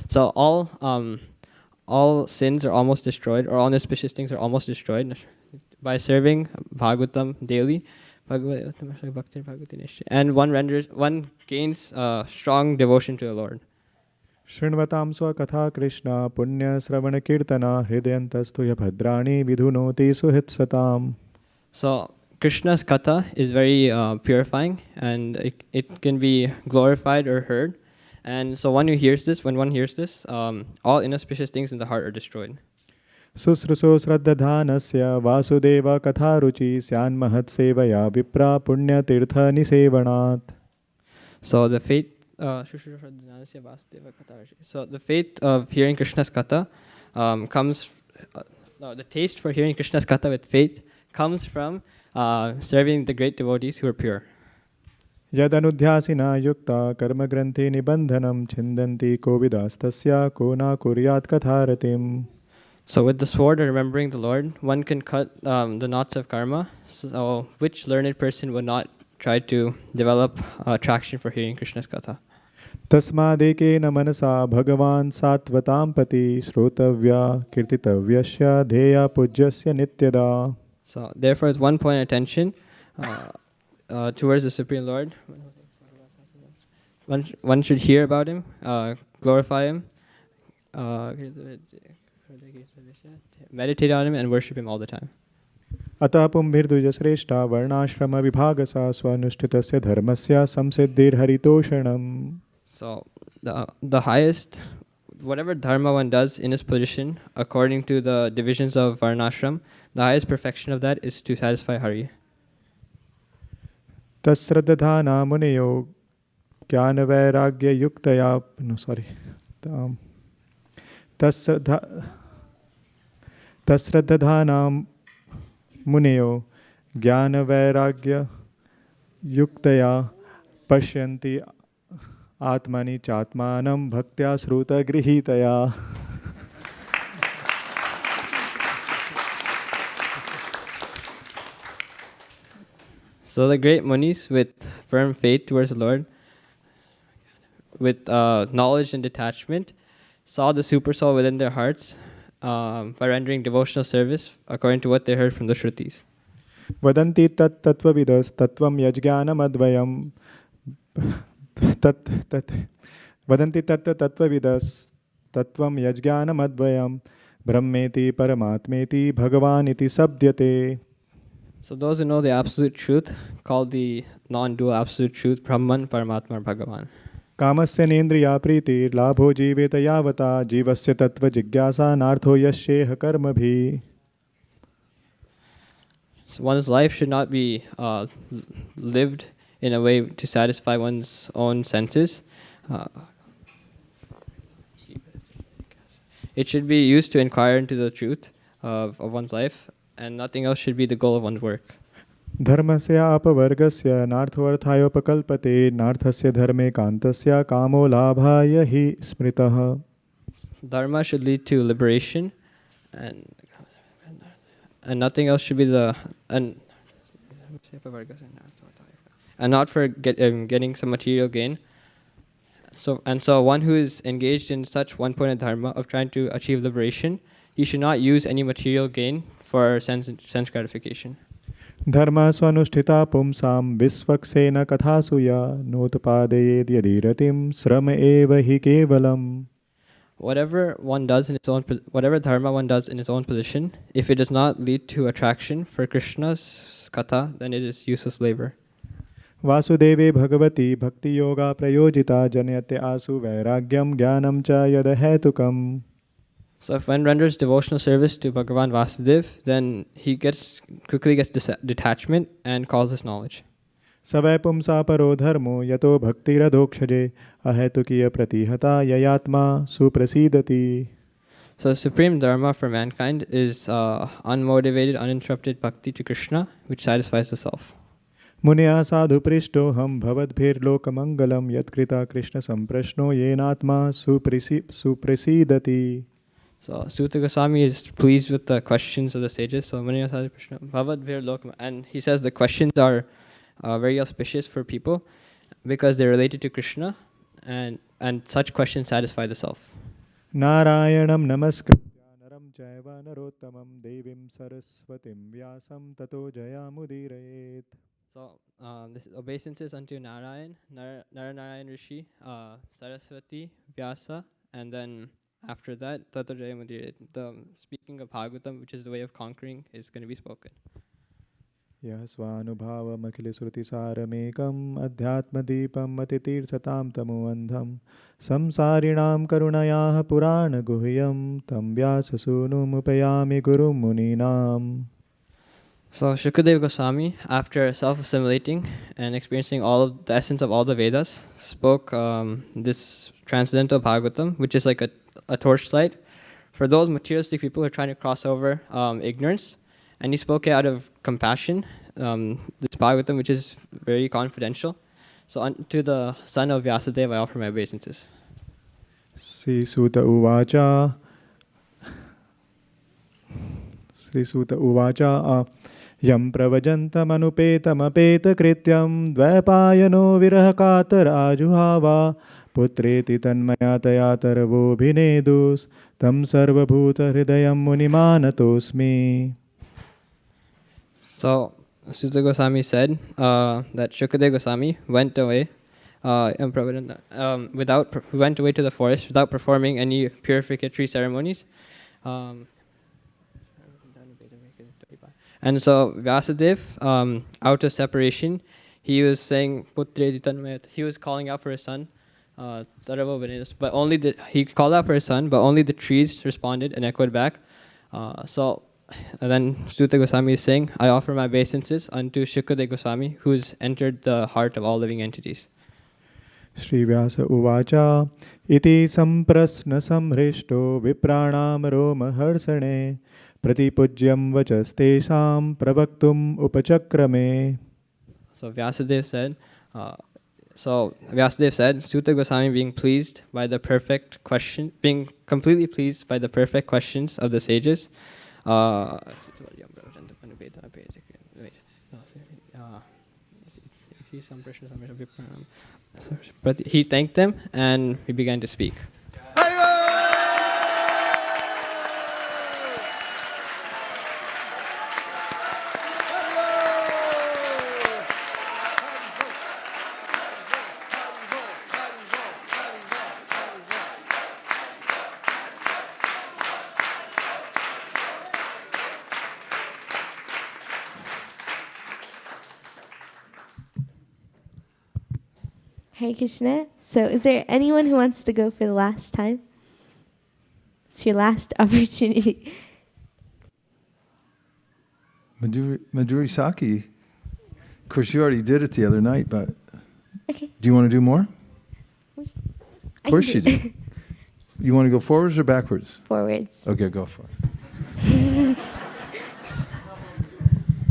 So all sins are almost destroyed, or all inauspicious things are almost destroyed by serving Bhagavatam daily. And one gains strong devotion to the Lord. शृण्वतां स्वकथा Krishna पुण्य श्रवण कीर्तना हृदयन्तस्तु य भद्राणि विधुनोति सुहृत्सताम्. So Krishna's katha is very purifying, and it can be glorified or heard. And so when one hears this, all inauspicious things in the heart are destroyed. सुश्रुषो श्रद्धानस्य Vasudev कथारुचि स्यान्महत्सेवया Vipra पुण्यतीर्थनिसेवनात्. So the faith of hearing Krishna's katha the taste for hearing Krishna's katha with faith comes from serving the great devotees who are pure. यदनुध्यासिना युक्ता कर्मग्रन्थि निबन्धनं छिन्दन्ति कोविदास्तस्या को न कुर्यात् कथारतिम्. So with the sword of remembering the Lord, one can cut the knots of karma. So which learned person would not try to develop attraction for hearing Krishna's katha? तस्मादेकेन मनसा भगवान् सात्वतां पति श्रोतव्या कीर्तितव्यस्य ध्येया पूज्यस्य नित्यदा. So therefore, with one point of attention towards the Supreme Lord, one should hear about him, glorify him, meditate on him, and worship him all the time. अतः पुंभिर्द्विजश्रेष्ठा वर्णाश्रमविभागसा स्वानुष्ठितस्य धर्मस्य संसिद्धिर्हरितोषणम्. So the highest, whatever dharma one does in his position, according to the divisions of varnashram, the highest perfection of that is to satisfy Hari. तत्श्रद्धाना मुनयो ज्ञानवैराग्ययुक्तया तत्श्रद्धानां मुनयो ज्ञानवैराग्ययुक्तया पश्यन्ति आत्मनि चात्मानं भक्त्या श्रुतगृहीतया. So the great munis with firm faith towards the Lord, with knowledge and detachment, saw the super soul within their hearts by rendering devotional service according to what they heard from the Shrutis. वदन्ति तत् तत्त्वविदस् तत्त्वं यज्ञानमद्वयम् वदन्ति तत् तत्त्वविदस् तत्त्वं यज्ञानमद्वयम् ब्रह्मेति परमात्मेति भगवान् इति शब्द्यते. So those who know the absolute truth call the non-dual absolute truth Brahman, Paramatma, or Bhagavan. कामस्य नेन्द्रिया प्रीतिर् लाभो जीवेत यावता जीवस्य तत्त्व जिज्ञासा नार्थो यस्येह कर्मभिः. So one's life should not be lived in a way to satisfy one's own senses. It should be used to inquire into the truth of one's life, and nothing else should be the goal of one's work. धर्मस्य अपवर्गस्य नार्थोऽर्थायोपकल्पते नार्थस्य धर्मे कान्तस्य कामो लाभाय हि स्मृतः. Dharma should lead to liberation, and nothing else should be and not for getting some material gain. So one who is engaged in such one point of dharma of trying to achieve liberation, he should not use any material gain for sense gratification. धर्मः स्वानुष्ठिता पुंसां विश्वक्सेन कथासु या नोत्पादयेद् यदि रतिं श्रम एव हि केवलम्. whatever dharma one does in his own position, if it does not lead to attraction for Krishna's katha, then it is useless labor. वासुदेवे Bhagwati भक्ति योगा प्रयोजिता जनयते आसु वैराग्यम ज्ञानम च यदहेतुकम्. So if one renders devotional service to Bhagavan Vasudev, then he quickly gets detachment and causes knowledge. सवै पुंसा परो धर्मो यतो भक्तिरधोक्षजे अहेतुकीय प्रतिहता ययात्मा सुप्रसीदति. So the supreme dharma for mankind is unmotivated, uninterrupted bhakti to Krishna, which satisfies the self. Muniya Sadhu पृष्टोऽहं भवद्भिर्लोकमङ्गलं यत्कृता Krishna संप्रश्नो येनात्मा सुप्रसीदति. So Suta Goswami is pleased with the questions of the sages. So Maniya Sadhu Krishna Bhavadbhir Lokam, and he says the questions are very auspicious for people because they're related to Krishna, and such questions satisfy the self. नारायणं नमस्कृत्य नरं चैव नरोत्तमं देवीं सरस्वतीं व्यासं ततो जयामुदीरयेत्. So this is obeisances unto Narayan, Narayan Rishi, Saraswati, Vyasa, and then after that, Tato Jayamudir, the speaking of Bhagavatam, which is the way of conquering, is going to be spoken. यः स्वानुभावमखिलश्रुतिसारमेकम् अध्यात्मदीपं मतितीर्थतां तमोऽन्धं संसारिणां करुणयाः पुराणगुह्यं तं व्याससूनुमुपयामि गुरुं मुनीनाम्. So Shukadeva Goswami, after self-assimilating and experiencing all of the essence of all the Vedas, spoke this transcendental Bhagavatam, which is like a torchlight for those materialistic people who are trying to cross over ignorance. And he spoke it out of compassion, this Bhagavatam, which is very confidential. So unto the son of Vyasadeva, I offer my obeisances. Sri Suta Uvacha Yam pravajantamanopetamapeta-krityam dvaipayano virahakatar ajuhava putreti tanmaya tayataravo bhinedus tam sarvabhuta hridayam munimanatosmi. So Suta Goswami said that Shukadeva Goswami went away went away to the forest without performing any purificatory ceremonies. And so Vyasadeva, out of separation, he was saying, he was calling out for his son, but he called out for his son, but only the trees responded and echoed back. And then Suta Goswami is saying, I offer my obeisances unto Shukadeva Goswami, who's entered the heart of all living entities. Shri Vyasa Uvacha iti samprasna samhrishto vipranam roma harsane pratipujyam vachastesham pravaktum upachakrame. So Vyasadeva said, Suta Goswami being pleased by the perfect question, being completely pleased by the perfect questions of the sages, but he thanked them and he began to speak. Hare Krishna. So is there anyone who wants to go for the last time? It's your last opportunity. Madhuri Saki. Of course, you already did it the other night, but okay. Do you want to do more? Of course you do. You want to go forwards or backwards? Forwards. Okay, go for it.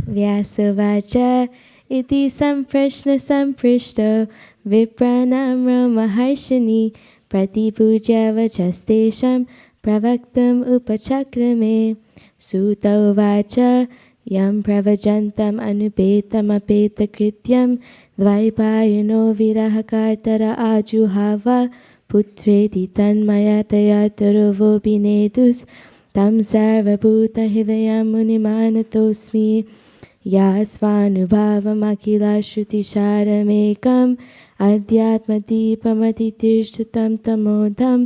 Vyasavacha iti samprashna samprishto vipranam maharshini pratipuja vachastesham pravaktam upachakrame Suta uvacha yam pravajantam anupetam apeta-krityam dvaipayano virahakartara ajuhava putreti tanmaya tayatarovo binedus tam sarvabhuta hidayam munimanatosmi. या स्वानुभावमखिलश्रुतिसारमेकम् अध्यात्मदीपमतितीर्षितं तमोधं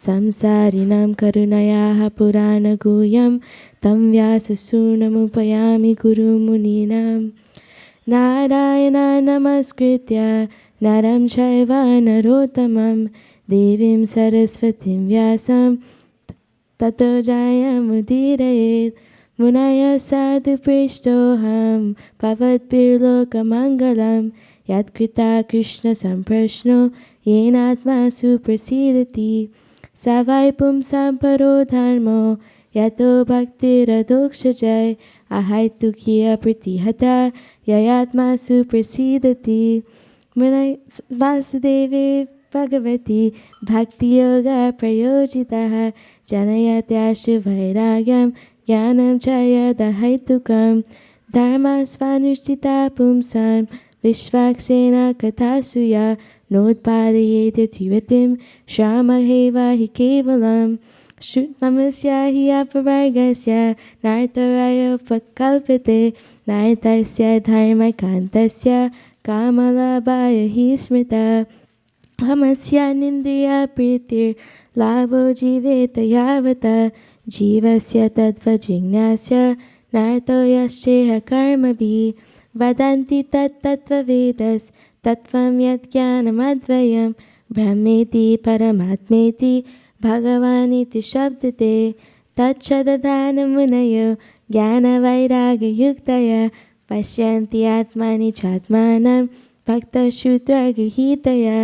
संसारिणां करुणयाः पुराणगुह्यं तं व्याससूनुमुपयामि गुरुमुनीनां नारायणं नमस्कृत्य नरं चैव नरोत्तमं देवीं सरस्वतीं व्यासं ततो जयमुदीरयेत् मुनयः साधुपृष्ठोऽहं भवद्भिर्लोकमङ्गलं यत्कृता कृष्णसम्प्रश्नो येनात्मा सुप्रसीदति स वै पुंसां परो धर्मो यतो भक्तिरधोक्षजय अहैतुकी अप्रतिहता ययात्मा सुप्रसीदति मुनय वासुदेवे भगवती भक्तियोगप्रयोजितः जनयत्याशु वैराग्यं ज्ञानं च यदहैतुकं धर्मस्वानुष्ठिता पुंसां विश्वाक्षेण कथासु या नोत्पादयेत् यतिवतिं श्यामहेव हि केवलं ममस्य हि अपवर्गस्य नार्थरायोपकल्प्यते नार्थस्य धर्मकान्तस्य कामलाभाय हि स्मृता हमस्य निन्द्रियप्रीतिर्लाभो जीवेत यावता जीवस्य तत्त्वजिज्ञास्य नार्थो यश्चेह कर्मभिः वदन्ति तत्त्ववेदस्तत्त्वं यज्ञानमद्वयं ब्रह्मेति परमात्मेति भगवानिति शब्दते तच्छदधानमुनयो ज्ञानवैराग्ययुक्तया पश्यन्ति आत्मानि चात्मानं भक्तश्रुतगृहीतया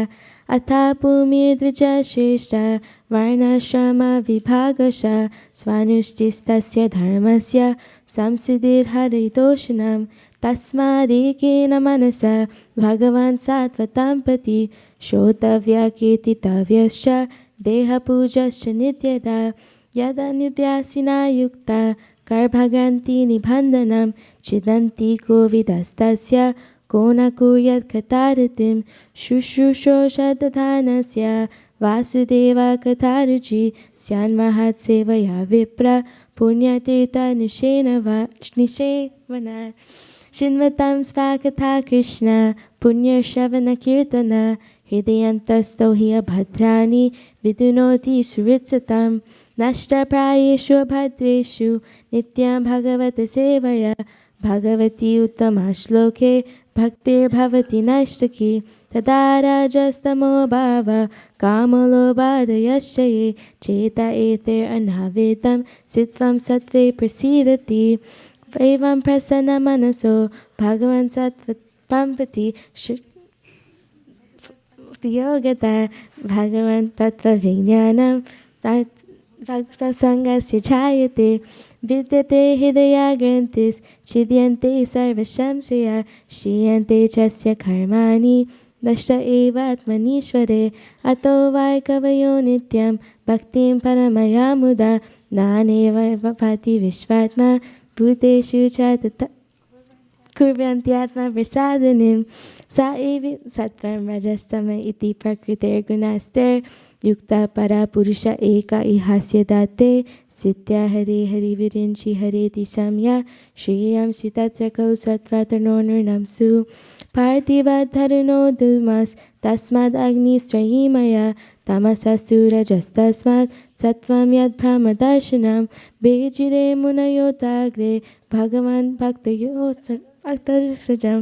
अथा भूमिर्द्विजश्रेष्ठा वर्णाश्रमविभागशः स्वानुष्ठिस्तस्य धर्मस्य संसिद्धिर्हरितोषणं तस्मादेकेन मनसा भगवान् सात्वतां प्रति श्रोतव्या कीर्तितव्यश्च देहपूजश्च नित्यदा यदनुद्यासिना युक्ता कर्भगन्ति निबन्धनं चिदन्ति कोविदस्तस्य को न कुर्यात् कथारतिं शुश्रूषोषदधानस्य वासुदेवा कथारुचि स्यान्महत्सेवया विप्र पुण्यतीर्थनिषेवना शृण्वतां स्वाकथा कृष्ण पुण्यश्रवणकीर्तन हृदयन्तस्थो हि अभद्राणि विदुनोति सुहृत्सतं नष्टप्रायेषु भद्रेषु नित्यं भगवतसेवया भगवती उत्तमश्लोके भक्तिर्भवति नैष्टिकी तदा राजस्तमो भाव कामलोभादयश्च ये चेत एतैरनावेतं स्थित्वं सत्त्वे प्रसीदति एवं प्रसन्नमनसो भगवान् सत्त्वं प्रति योगता भगवान् तत्त्वविज्ञानं भक्तसङ्गस्य जायते विद्यते हृदयाग्रन्थिश्छिद्यन्ते सर्वसंशया क्षीयन्ते चस्य कर्माणि दश एवात्मनीश्वरे अतो वै कवयो नित्यं भक्तिं परमया मुदा नानेव भाति विश्वात्मा भूतेषु च तथा कुर्वन्त्यात्मप्रसादनीं सा एव सत्त्वं रजस्तम इति प्रकृतिर्गुणास्तिर्युक्ता परा पुरुष एका इहास्य दाते सिद्ध्या हरे हरिविरिञ्चि हरेति संया श्रेयंसि तत्र कौ सत्त्वतनो नृणं सु पार्थिवधरुणो दुमस् तस्मादग्निस्त्रयीमया तमसस्तु रजस्तस्मात् सत्त्वं यद्ब्रह्मदर्शनं बेजिरे मुनयोताग्रे भगवान् भक्तयोत्सजं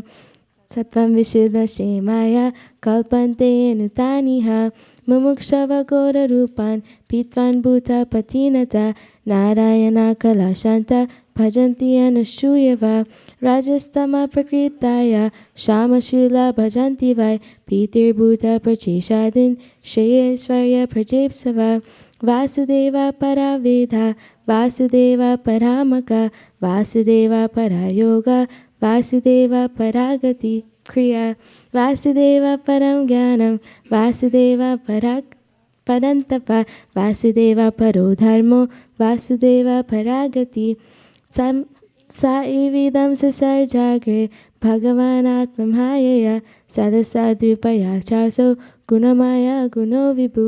सत्त्वं विशुद्धक्षेमाय कल्पन्ते नुतानिह मुमुक्षवघोररूपान् पीत्वान् भूतपतिनता नारायणाकलाशान्ता भजन्ति अनुसूयवा राजस्तमप्रकृताय श्यामशीला भजन्ति वै प्रीतिर्भूतप्रचेषादीन् श्रेयैश्वर्यप्रजेप्सवा वासुदेवा परा वेदा वासुदेवा परामका वासुदेवा परा योगा वासुदेवा परा गति क्रिया वासुदेवा परं ज्ञानं वासुदेवा परन्तपा वासुदेवा परो धर्मो वासुदेवा परा गति सा एवेदं ससर्जाग्रे भगवानात्ममायया सदसाद्विपया चासो गुणमाया गुणो विभु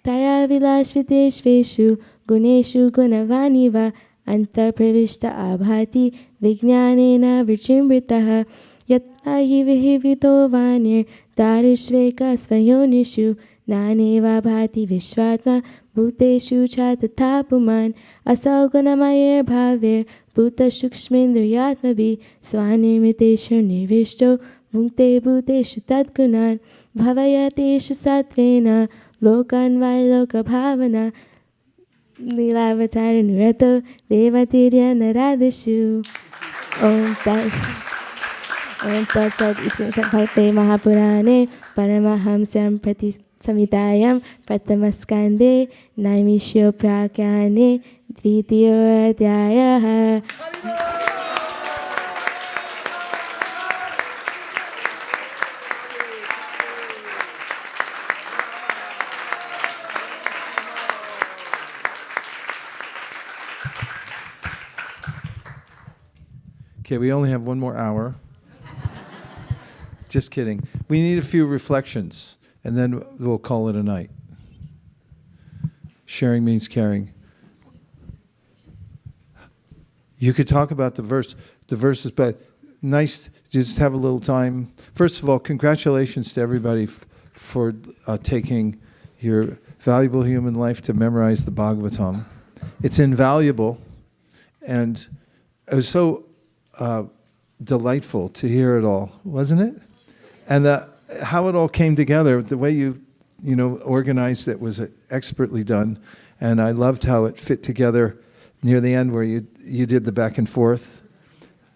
तया विलाश्वितेष्वेषु गुणेषु गुणवानिव अंतःप्रविष्ट आभाति विज्ञानेन विचिन्वितः यत्ता हि विहितो वाणिर्दारुष्वेकस्वयोनिषु नानेवा भाति विश्वात्मा भूतेषु च तथा पुमान् असौ गुणमयैर्भावैर्भूतसूक्ष्मेन्द्रियात्मभिः स्वानिर्मितेषु निर्विष्टो भुङ्क्ते भूतेषु तद्गुणान् भवयतेषु सत्त्वेन लोकान् वै लोकभावना लीलावतारनिरतो देवतीर्यनरादिषु ॐ तत्सत् इति भगवते महापुराणे परमहंस्यां प्रति संहितायां प्रथमस्कन्धे नैमिषोपाख्याने द्वितीयोऽध्यायः। Okay, we only have one more hour. Just kidding. We need a few reflections, and then we'll call it a night. Sharing means caring. You could talk about the verses, but nice to just have a little time. First of all, congratulations to everybody for taking your valuable human life to memorize the Bhagavatam. It's invaluable, and it was so delightful to hear it all, wasn't it? And how it all came together, the way you organized it was expertly done. And I loved how it fit together near the end where you did the back and forth.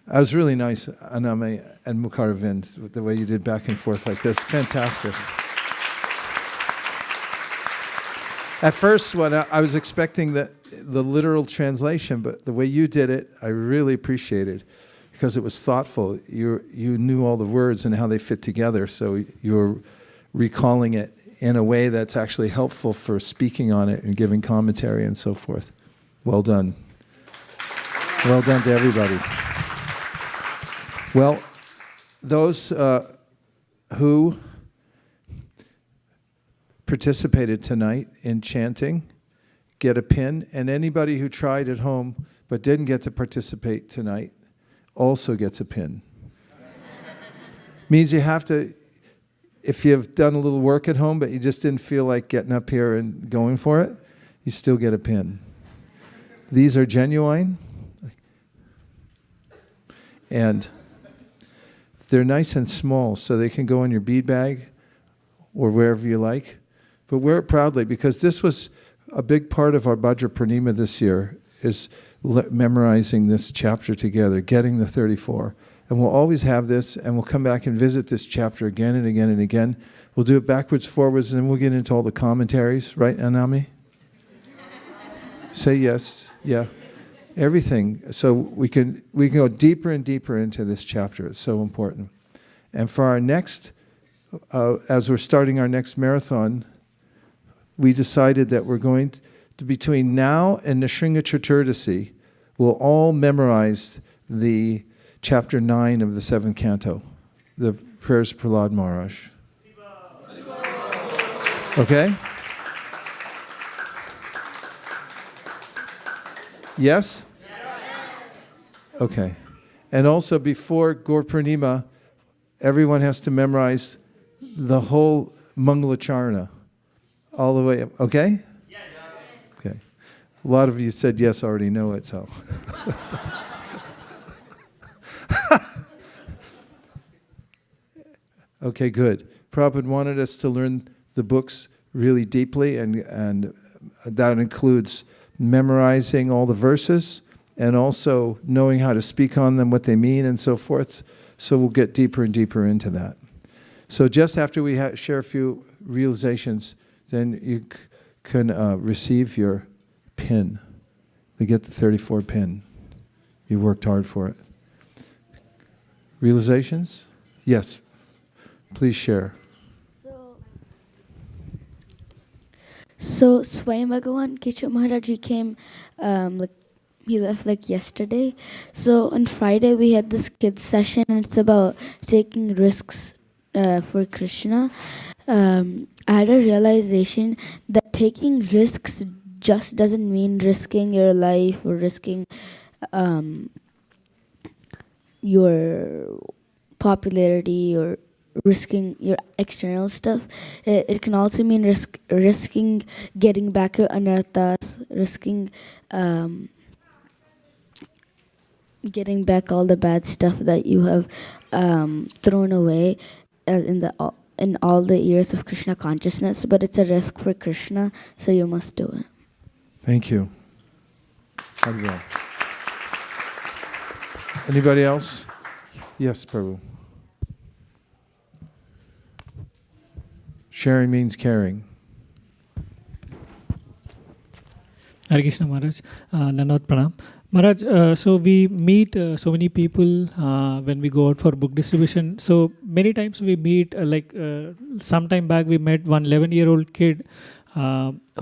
It was really nice, Aname and Mukharavind, the way you did back and forth like this. Fantastic. At first, when I was expecting the literal translation, but the way you did it, I really appreciated. Because it was thoughtful. You knew all the words and how they fit together, so you're recalling it in a way that's actually helpful for speaking on it and giving commentary and so forth. Well done. Well done to everybody. Well, those who participated tonight in chanting get a pin, and anybody who tried at home but didn't get to participate tonight also gets a pin. Means you have to, if you've done a little work at home but you just didn't feel like getting up here and going for it, you still get a pin. These are genuine, and they're nice and small, so they can go in your bead bag or wherever you like. But wear it proudly, because this was a big part of our Bhadra Purnima this year, is memorizing this chapter together, getting the 34. And we'll always have this, and we'll come back and visit this chapter again and again and again. We'll do it backwards, forwards, and then we'll get into all the commentaries. Right, Anami? Say yes. Yeah. Everything. So we can go deeper and deeper into this chapter. It's so important. And for our next, as we're starting our next marathon, we decided that we're going to, between now and Nrsimha Chaturdasi, we'll all memorize the chapter 9 of the 7th canto, the prayers of Prahlad Maharaj. Okay? Yes? Okay. And also before Gaur Purnima, everyone has to memorize the whole Mangalacharana, all the way up. Okay? Yes. Okay. A lot of you said yes, already know it, so. Okay, good. Prabhupada wanted us to learn the books really deeply, and that includes memorizing all the verses and also knowing how to speak on them, what they mean, and so forth. So we'll get deeper and deeper into that. So just after we share a few realizations, then you can receive your pin. You get the 34 pin. You worked hard for it. Realizations? Yes. Please share. So Swayam Bhagavan Keshav Maharaj, he came, he left yesterday. So on Friday we had this kids session, and it's about taking risks for Krishna. I had a realization that taking risks just doesn't mean risking your life or risking your popularity or risking your external stuff. It can also mean risking getting back your anarthas, risking getting back all the bad stuff that you have thrown away in all the years of Krishna consciousness. But it's a risk for Krishna, so you must do it. Thank you. Haribol. Anybody else? Yes, Prabhu. Sharing means caring. Hare Krishna Maharaj, Dandavat Pranam. Maharaj, so we meet so many people when we go out for book distribution. So many times we meet, some time back we met one 11-year-old kid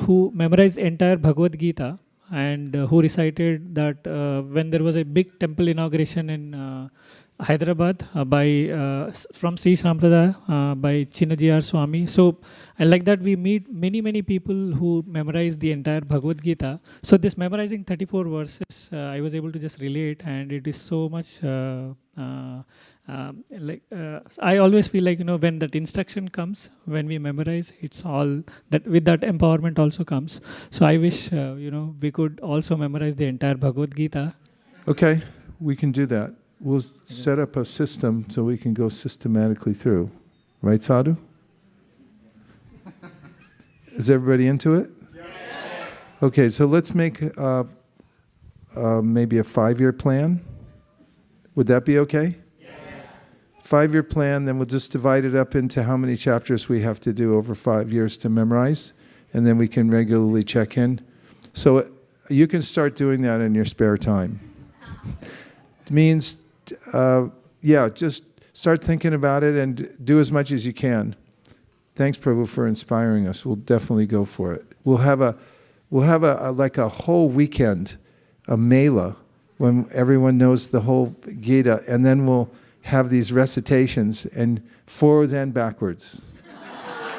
who memorized entire Bhagavad Gita and who recited that when there was a big temple inauguration in Hyderabad from Sri Sampradaya by Chinnajiyar Swami. So I like that we meet many people who memorize the entire Bhagavad Gita. So this memorizing 34 verses, I was able to just relate, and it is so much I always feel like, when that instruction comes, when we memorize, it's all that with that empowerment also comes. So I wish, we could also memorize the entire Bhagavad Gita. Okay, we can do that. We'll set up a system so we can go systematically through. Right, Sadhu? Is everybody into it? Yes. Okay, so let's make maybe a 5-year plan. Would that be okay? Yes. 5-year plan, then we'll just divide it up into how many chapters we have to do over 5 years to memorize, and then we can regularly check in. So you can start doing that in your spare time. It means, just start thinking about it and do as much as you can. Thanks, Prabhu, for inspiring us. We'll definitely go for it. We'll have a whole weekend, a mela, when everyone knows the whole Gita, and then we'll have these recitations and forwards and backwards.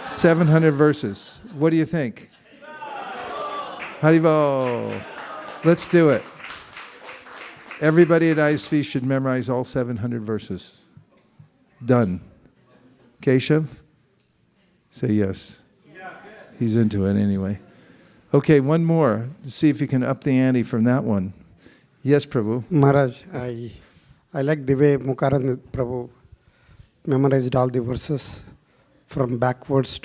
700 verses. What do you think? Haribol. Let's do it. Everybody at ISV should memorize all 700 verses. Done. Keshav? Say yes. He's into it anyway. Okay, one more. Let's see if you can up the ante from that one. Yes, Prabhu. Maharaj, I like the way Mukarand Prabhu memorized all the verses from backwards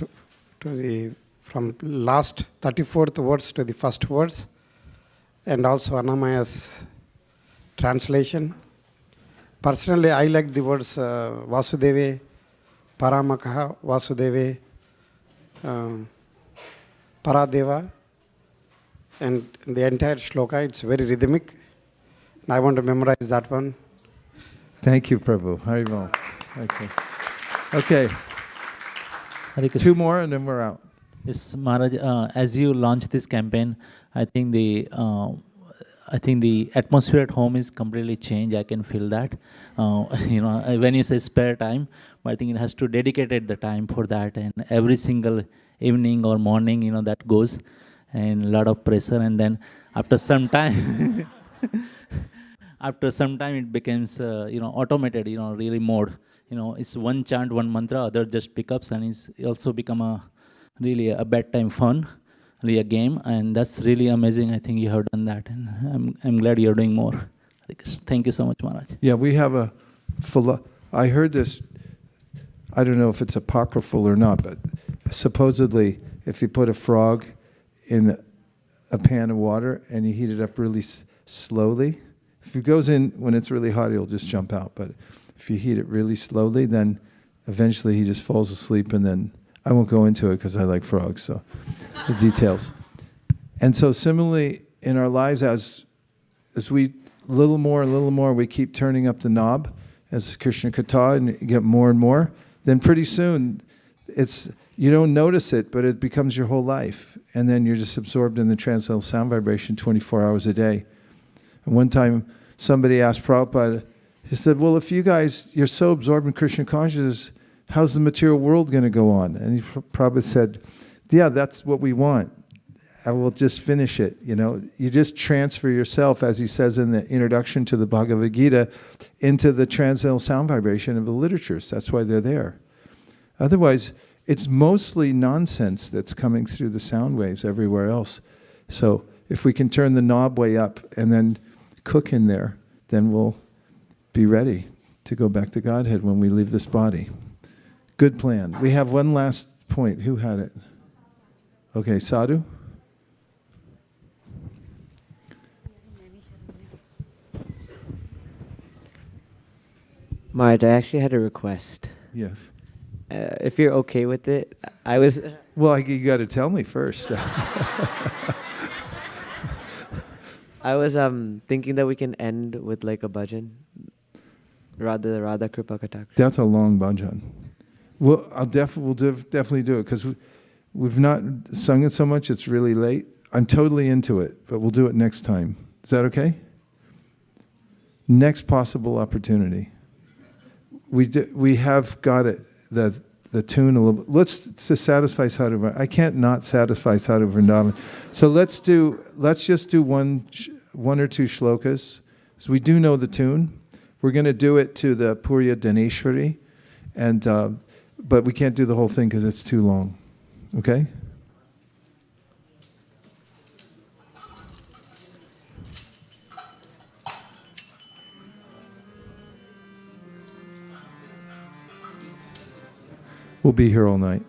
from last 34th words to the first words, and also Annamaya's translation. Personally, I like the words Vasudeve, Paramakaha, Vasudeve, Paradeva, and the entire shloka. It's very rhythmic. I want to memorize that one. Thank you, Prabhu. Haribol. Okay. Two more and then we're out. Yes, Maharaj. As you launch this campaign, I think the atmosphere at home is completely changed. I can feel that. When you say spare time, but I think it has to dedicate the time for that. And every single evening or morning, that goes, and a lot of pressure. And then after some time, it becomes automated. Really mode. It's one chant, one mantra, other just pickups, and it's also become really a bedtime fun. A game, and that's really amazing. I think you have done that, and I'm glad you're doing more. Thank you so much, Maharaj. Yeah, we have I heard this, I don't know if it's apocryphal or not, but supposedly if you put a frog in a pan of water and you heat it up really slowly, if it goes in when it's really hot, he'll just jump out. But if you heat it really slowly, then eventually he just falls asleep, and then I won't go into it because I like frogs, so the details. And so similarly in our lives, as we little more, we keep turning up the knob as Krishna Katha and get more and more, then pretty soon you don't notice it, but it becomes your whole life. And then you're just absorbed in the transcendental sound vibration 24 hours a day. And one time somebody asked Prabhupada, he said, well, if you're so absorbed in Krishna consciousness, how's the material world going to go on? And Prabhupada said, yeah, that's what we want. I will just finish it. You just transfer yourself, as he says in the introduction to the Bhagavad Gita, into the transcendental sound vibration of the literatures. That's why they're there. Otherwise, it's mostly nonsense that's coming through the sound waves everywhere else. So if we can turn the knob way up and then cook in there, then we'll be ready to go back to Godhead when we leave this body. Good plan. We have one last point. Who had it? Okay, Sadhu? Marge, I actually had a request. Yes. If you're okay with it, I was... Well, you got to tell me first. I was thinking that we can end with like a bhajan. Radha Kripa Katak. That's a long bhajan. Well, we'll definitely do it, because we've not sung it so much, it's really late. I'm totally into it, but we'll do it next time. Is that okay? Next possible opportunity. We have got it, the tune a little bit. Let's just satisfy Sadhu Vrindavan. I can't not satisfy Sadhu Vrindavan. So let's just do one or two shlokas. So we do know the tune. We're going to do it to the Purya Daneshwari, but we can't do the whole thing because it's too long. Okay? We'll be here all night.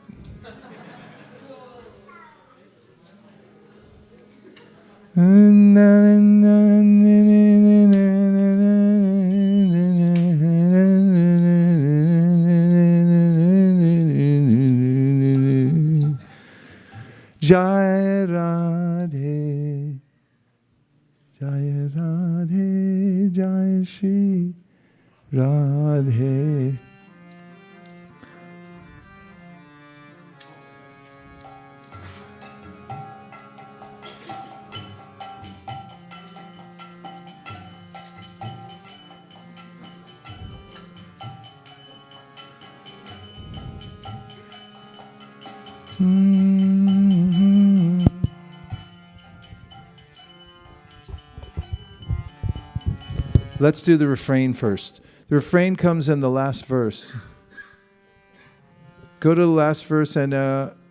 Jai Radhe, Jai Radhe, Jai Shri Radhe. Let's do the refrain first. The refrain comes in the last verse. Go to the last verse, and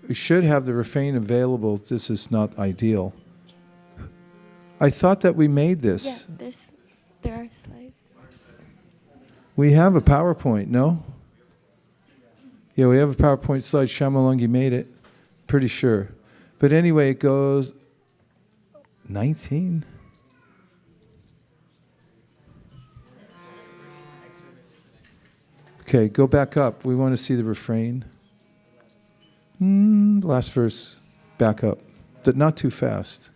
we should have the refrain available. This is not ideal. I thought that we made this. Yeah, there are slides. We have a PowerPoint, no? Yeah, we have a PowerPoint slide. Shamalangi made it. Pretty sure. But anyway, it goes 19. Okay, go back up. We want to see the refrain. Last verse, back up. But not too fast.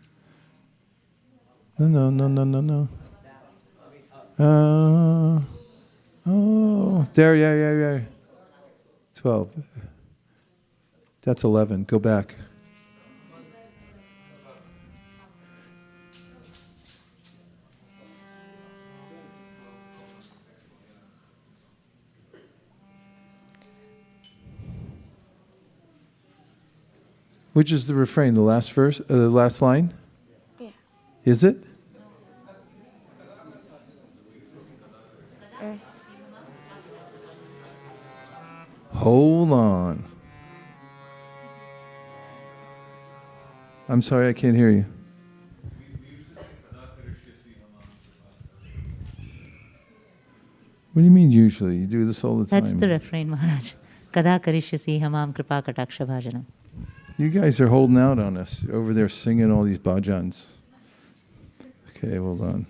No. Oh, there, yeah. 12. That's 11. Go back. Which is the refrain? The last verse? The last line? Yeah. Is it? Hold on. I'm sorry, I can't hear you. What do you mean usually? You do this all the time. That's the refrain, Maharaj. Kada karishyasi hamam kripa kataksha bhajanam. You guys are holding out on us over there singing all these bhajans. Okay, hold on.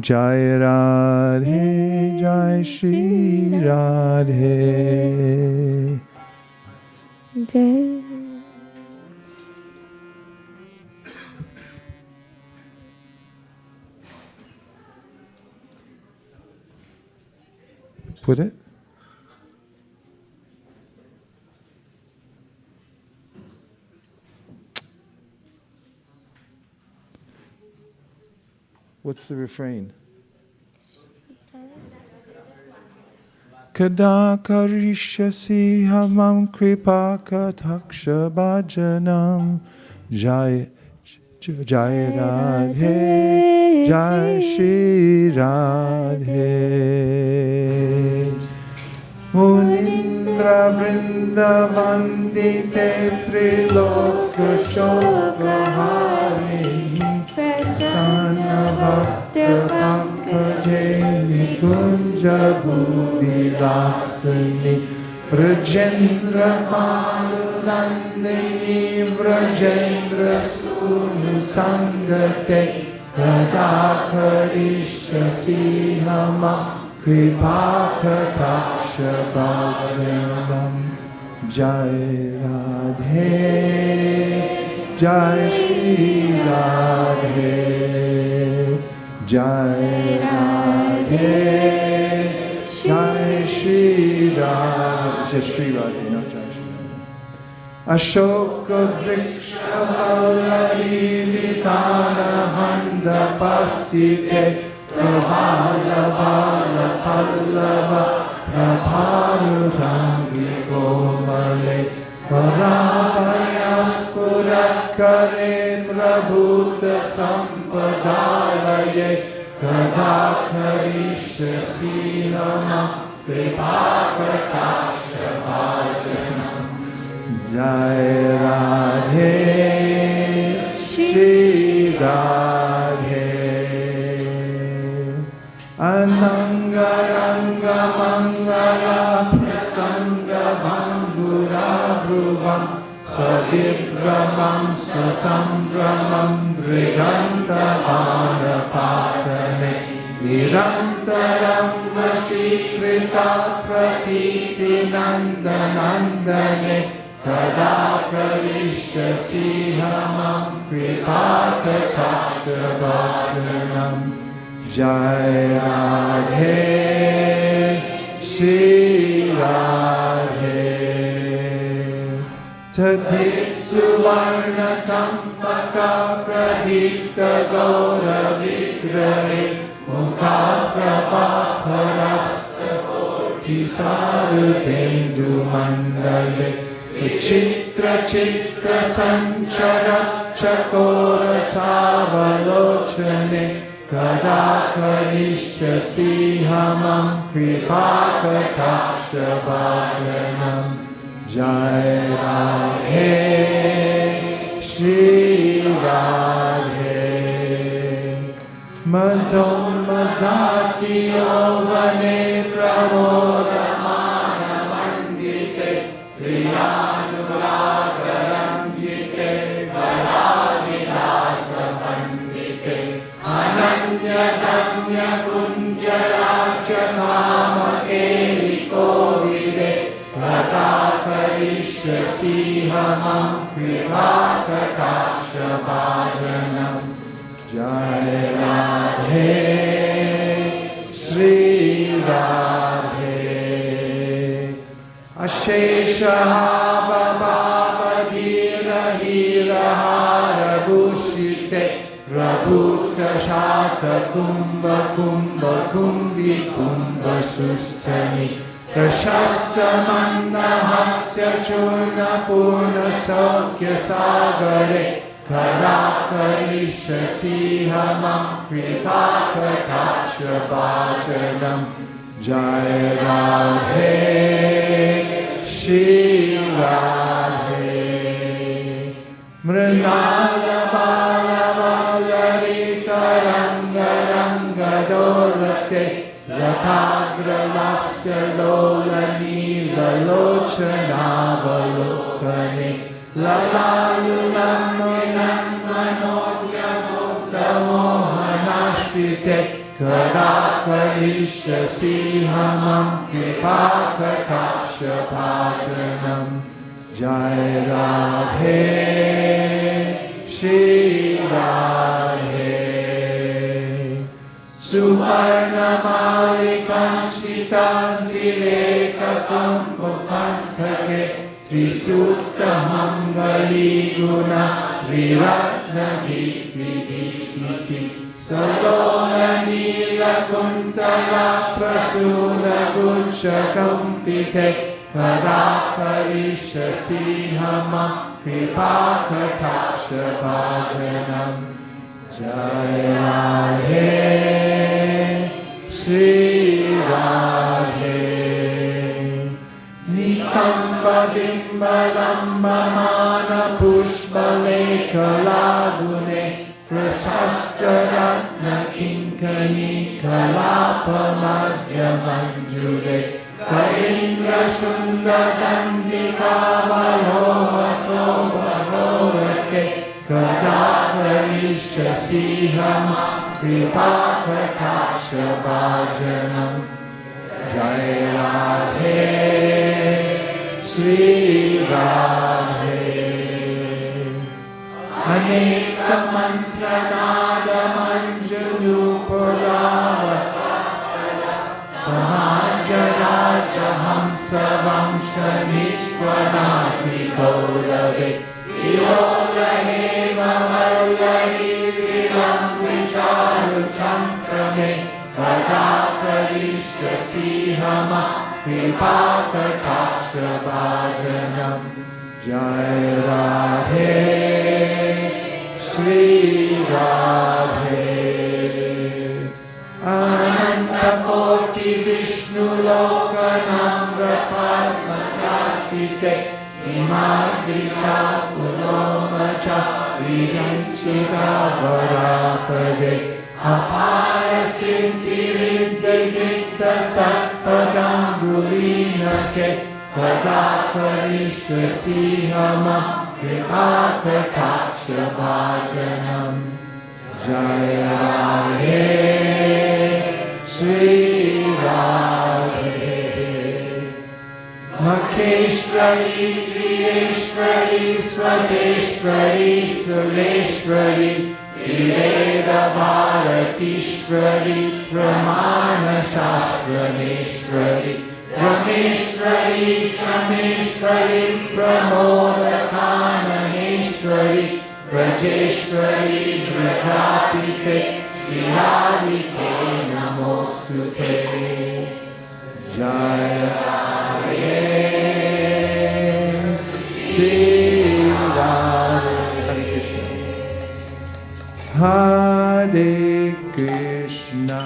Jai Radhe, Jai Shri Radhe. Jai. Put it. What's the refrain? Kada karishyasi hamam kripaka taksha bhajanam jai jai Radhe Jai Shri Radhe Munindra Vrinda Vandite Triloka Shoka Harini Prasanna Bhakta Pankajhe Nikunja Bhuvi Lasani Vrajendra Maludandini Vrajendra Sunu Sangate Kada Karishyasi Hamam Kripakataksha Bhajanam Jai Radhe Jai Shri Radhe Jai Radhe Jai Shri Radhe. It's just Shri Radhe, not Jai Shri Radhe. Ashoka Vriksha Vallari Vitana Banda Pastite Pravala Bala Pallava Prabharutangri Komale Parapayaspurat Kare Prabhuta Sampadalaye Kada Karishyasi Hamam Kripakataksha Bhajanam Jai Radhe Shri Radhe Anangaranga Mangala Prasanga Bhangura Bhruvam Savibramam Sasambramam Vriganta Bhanapatane Nirantaram Vashikrita Pratiti Nandanandane Kada Karishyasi Hamam Kripakataksha Bhajanam Jai Radhe Shri Radhe Tadit Suvarna Tampaka Pradipta Gaura Vigrahe Mukha Prabha Parasta Koti Sarutendu Mandale Chitra Chitra Sanchara Chakora Savalochane Kada Karishyasi Hamam Kripakataksha Bhajanam Jai Radhe Shri Radhe Madhom Madhati Ovane Pramodamana Mandite Priyanuraga Ranjite Galavidasa Pandite Ananya Damya Kunjaracha Kama Keliko Vide Kada Karishyasi Hamam Kripakataksha Bhajanam Jai Radhe Shri Radhe Ashesha Hava Bhava Dhira Hira Hara Bhushite Prabhuta Shata Kumbha Kumbha Kumbhi Kumbha Sustani Prashasta Manda Hasya Churna Purna Saukya Sagare Kada Karishyasi Hamam Kripakataksha Bhajanam Jai Radhe Shri Radhe Mrinala Bala Balarita Ranga Ranga Dolate Latagra Lasya Lola Nila Lochana Valokane Lalalulam Manodya Bhutta Mohanashrite Kada Karishyasi Hamam Kripakataksha Bhajanam Jai Radhe Shri Radhe Suvarna Malikanchitanti Rekakam Mukankhake Trisutta Mangali Guna Triratna Giti Giti Salo Shakuntala Prasuna Guchakampite Kada Karishasi Hamam Kripakataksha Bhajanam Jai Radhe Shri Radhe Nikamba Bimbalamba Mana Pushpaleka Lagune Prasastra Ratna Kinkani Kalapa Madhya Manjule Karindra Sundadandika Valoha Sobhavorake Kadakarishasi Hama Kripakataksha Bhajanam Jai Radhe Shri Radhe Aneka Mantra Nada Manjanu Purava Samaja Raja Hamsa Vamsha Nikvanati Kaurave Vilola Hema Vallari Vilam Vicharu Chankrame Kadakarishasi Hama Kripakataksha Bhajanam Jai Radhe Shri Radhe Ananta Koti Vishnu Lokanamra Padma Chachite Imadrita Pulomacha Viyanchita Varapade Apaya Sinti Vidyadikta Satpadangulinake Kadakarishasi Hama Kripakataksha Bhajanam Jai Radhe Shri Radhe Makeshwari Kriyeshwari Swadeshwari Sureshwari Viveda Bharatishwari Pramana Shastraneshwari Rameshwari Shameshwari Pramoda Kananeshwari Rajeshwari Vrajapite Shriradike Namostute Jaya Radhe Shri Radhe Hare Krishna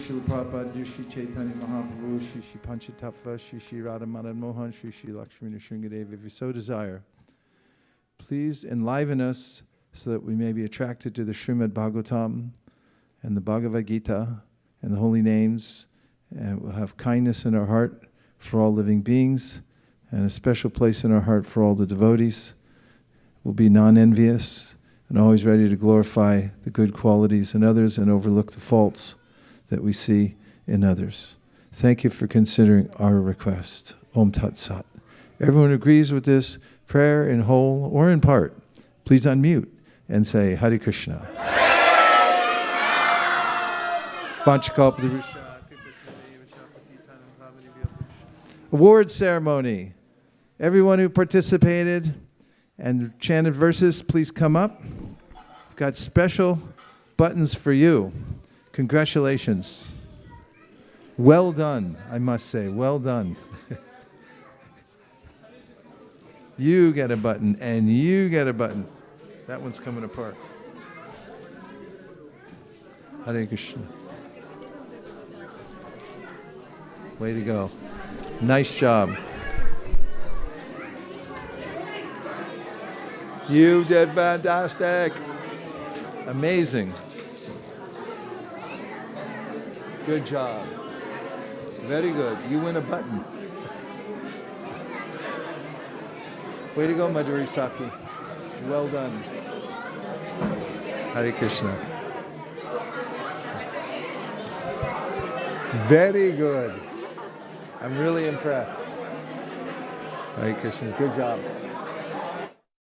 Srila Prabhupada, Dear Shri Chaitanya Mahaprabhu, Shri Shri Panchatattva, Shri Shri Radha Madan Mohan, Shri Shri Lakshmi Nrsingadev, if you so desire, please enliven us so that we may be attracted to the Srimad Bhagavatam and the Bhagavad Gita and the holy names, and we'll have kindness in our heart for all living beings, and a special place in our heart for all the devotees. We'll be non-envious and always ready to glorify the good qualities in others and overlook the faults that we see in others. Thank you for considering our request. Om Tat Sat. Everyone agrees with this prayer in whole or in part. Please unmute and say Hare Krishna. Award ceremony. Everyone who participated and chanted verses, please come up. We've got special buttons for you. Congratulations. Well done, I must say. Well done. You get a button, and you get a button. That one's coming apart. Hare Krishna. Way to go. Nice job. You did fantastic. Amazing. Good job. Very good. You win a button. Way to go, Madhuri Saki. Well done. Hare Krishna. Very good. I'm really impressed. Hare Krishna. Good job.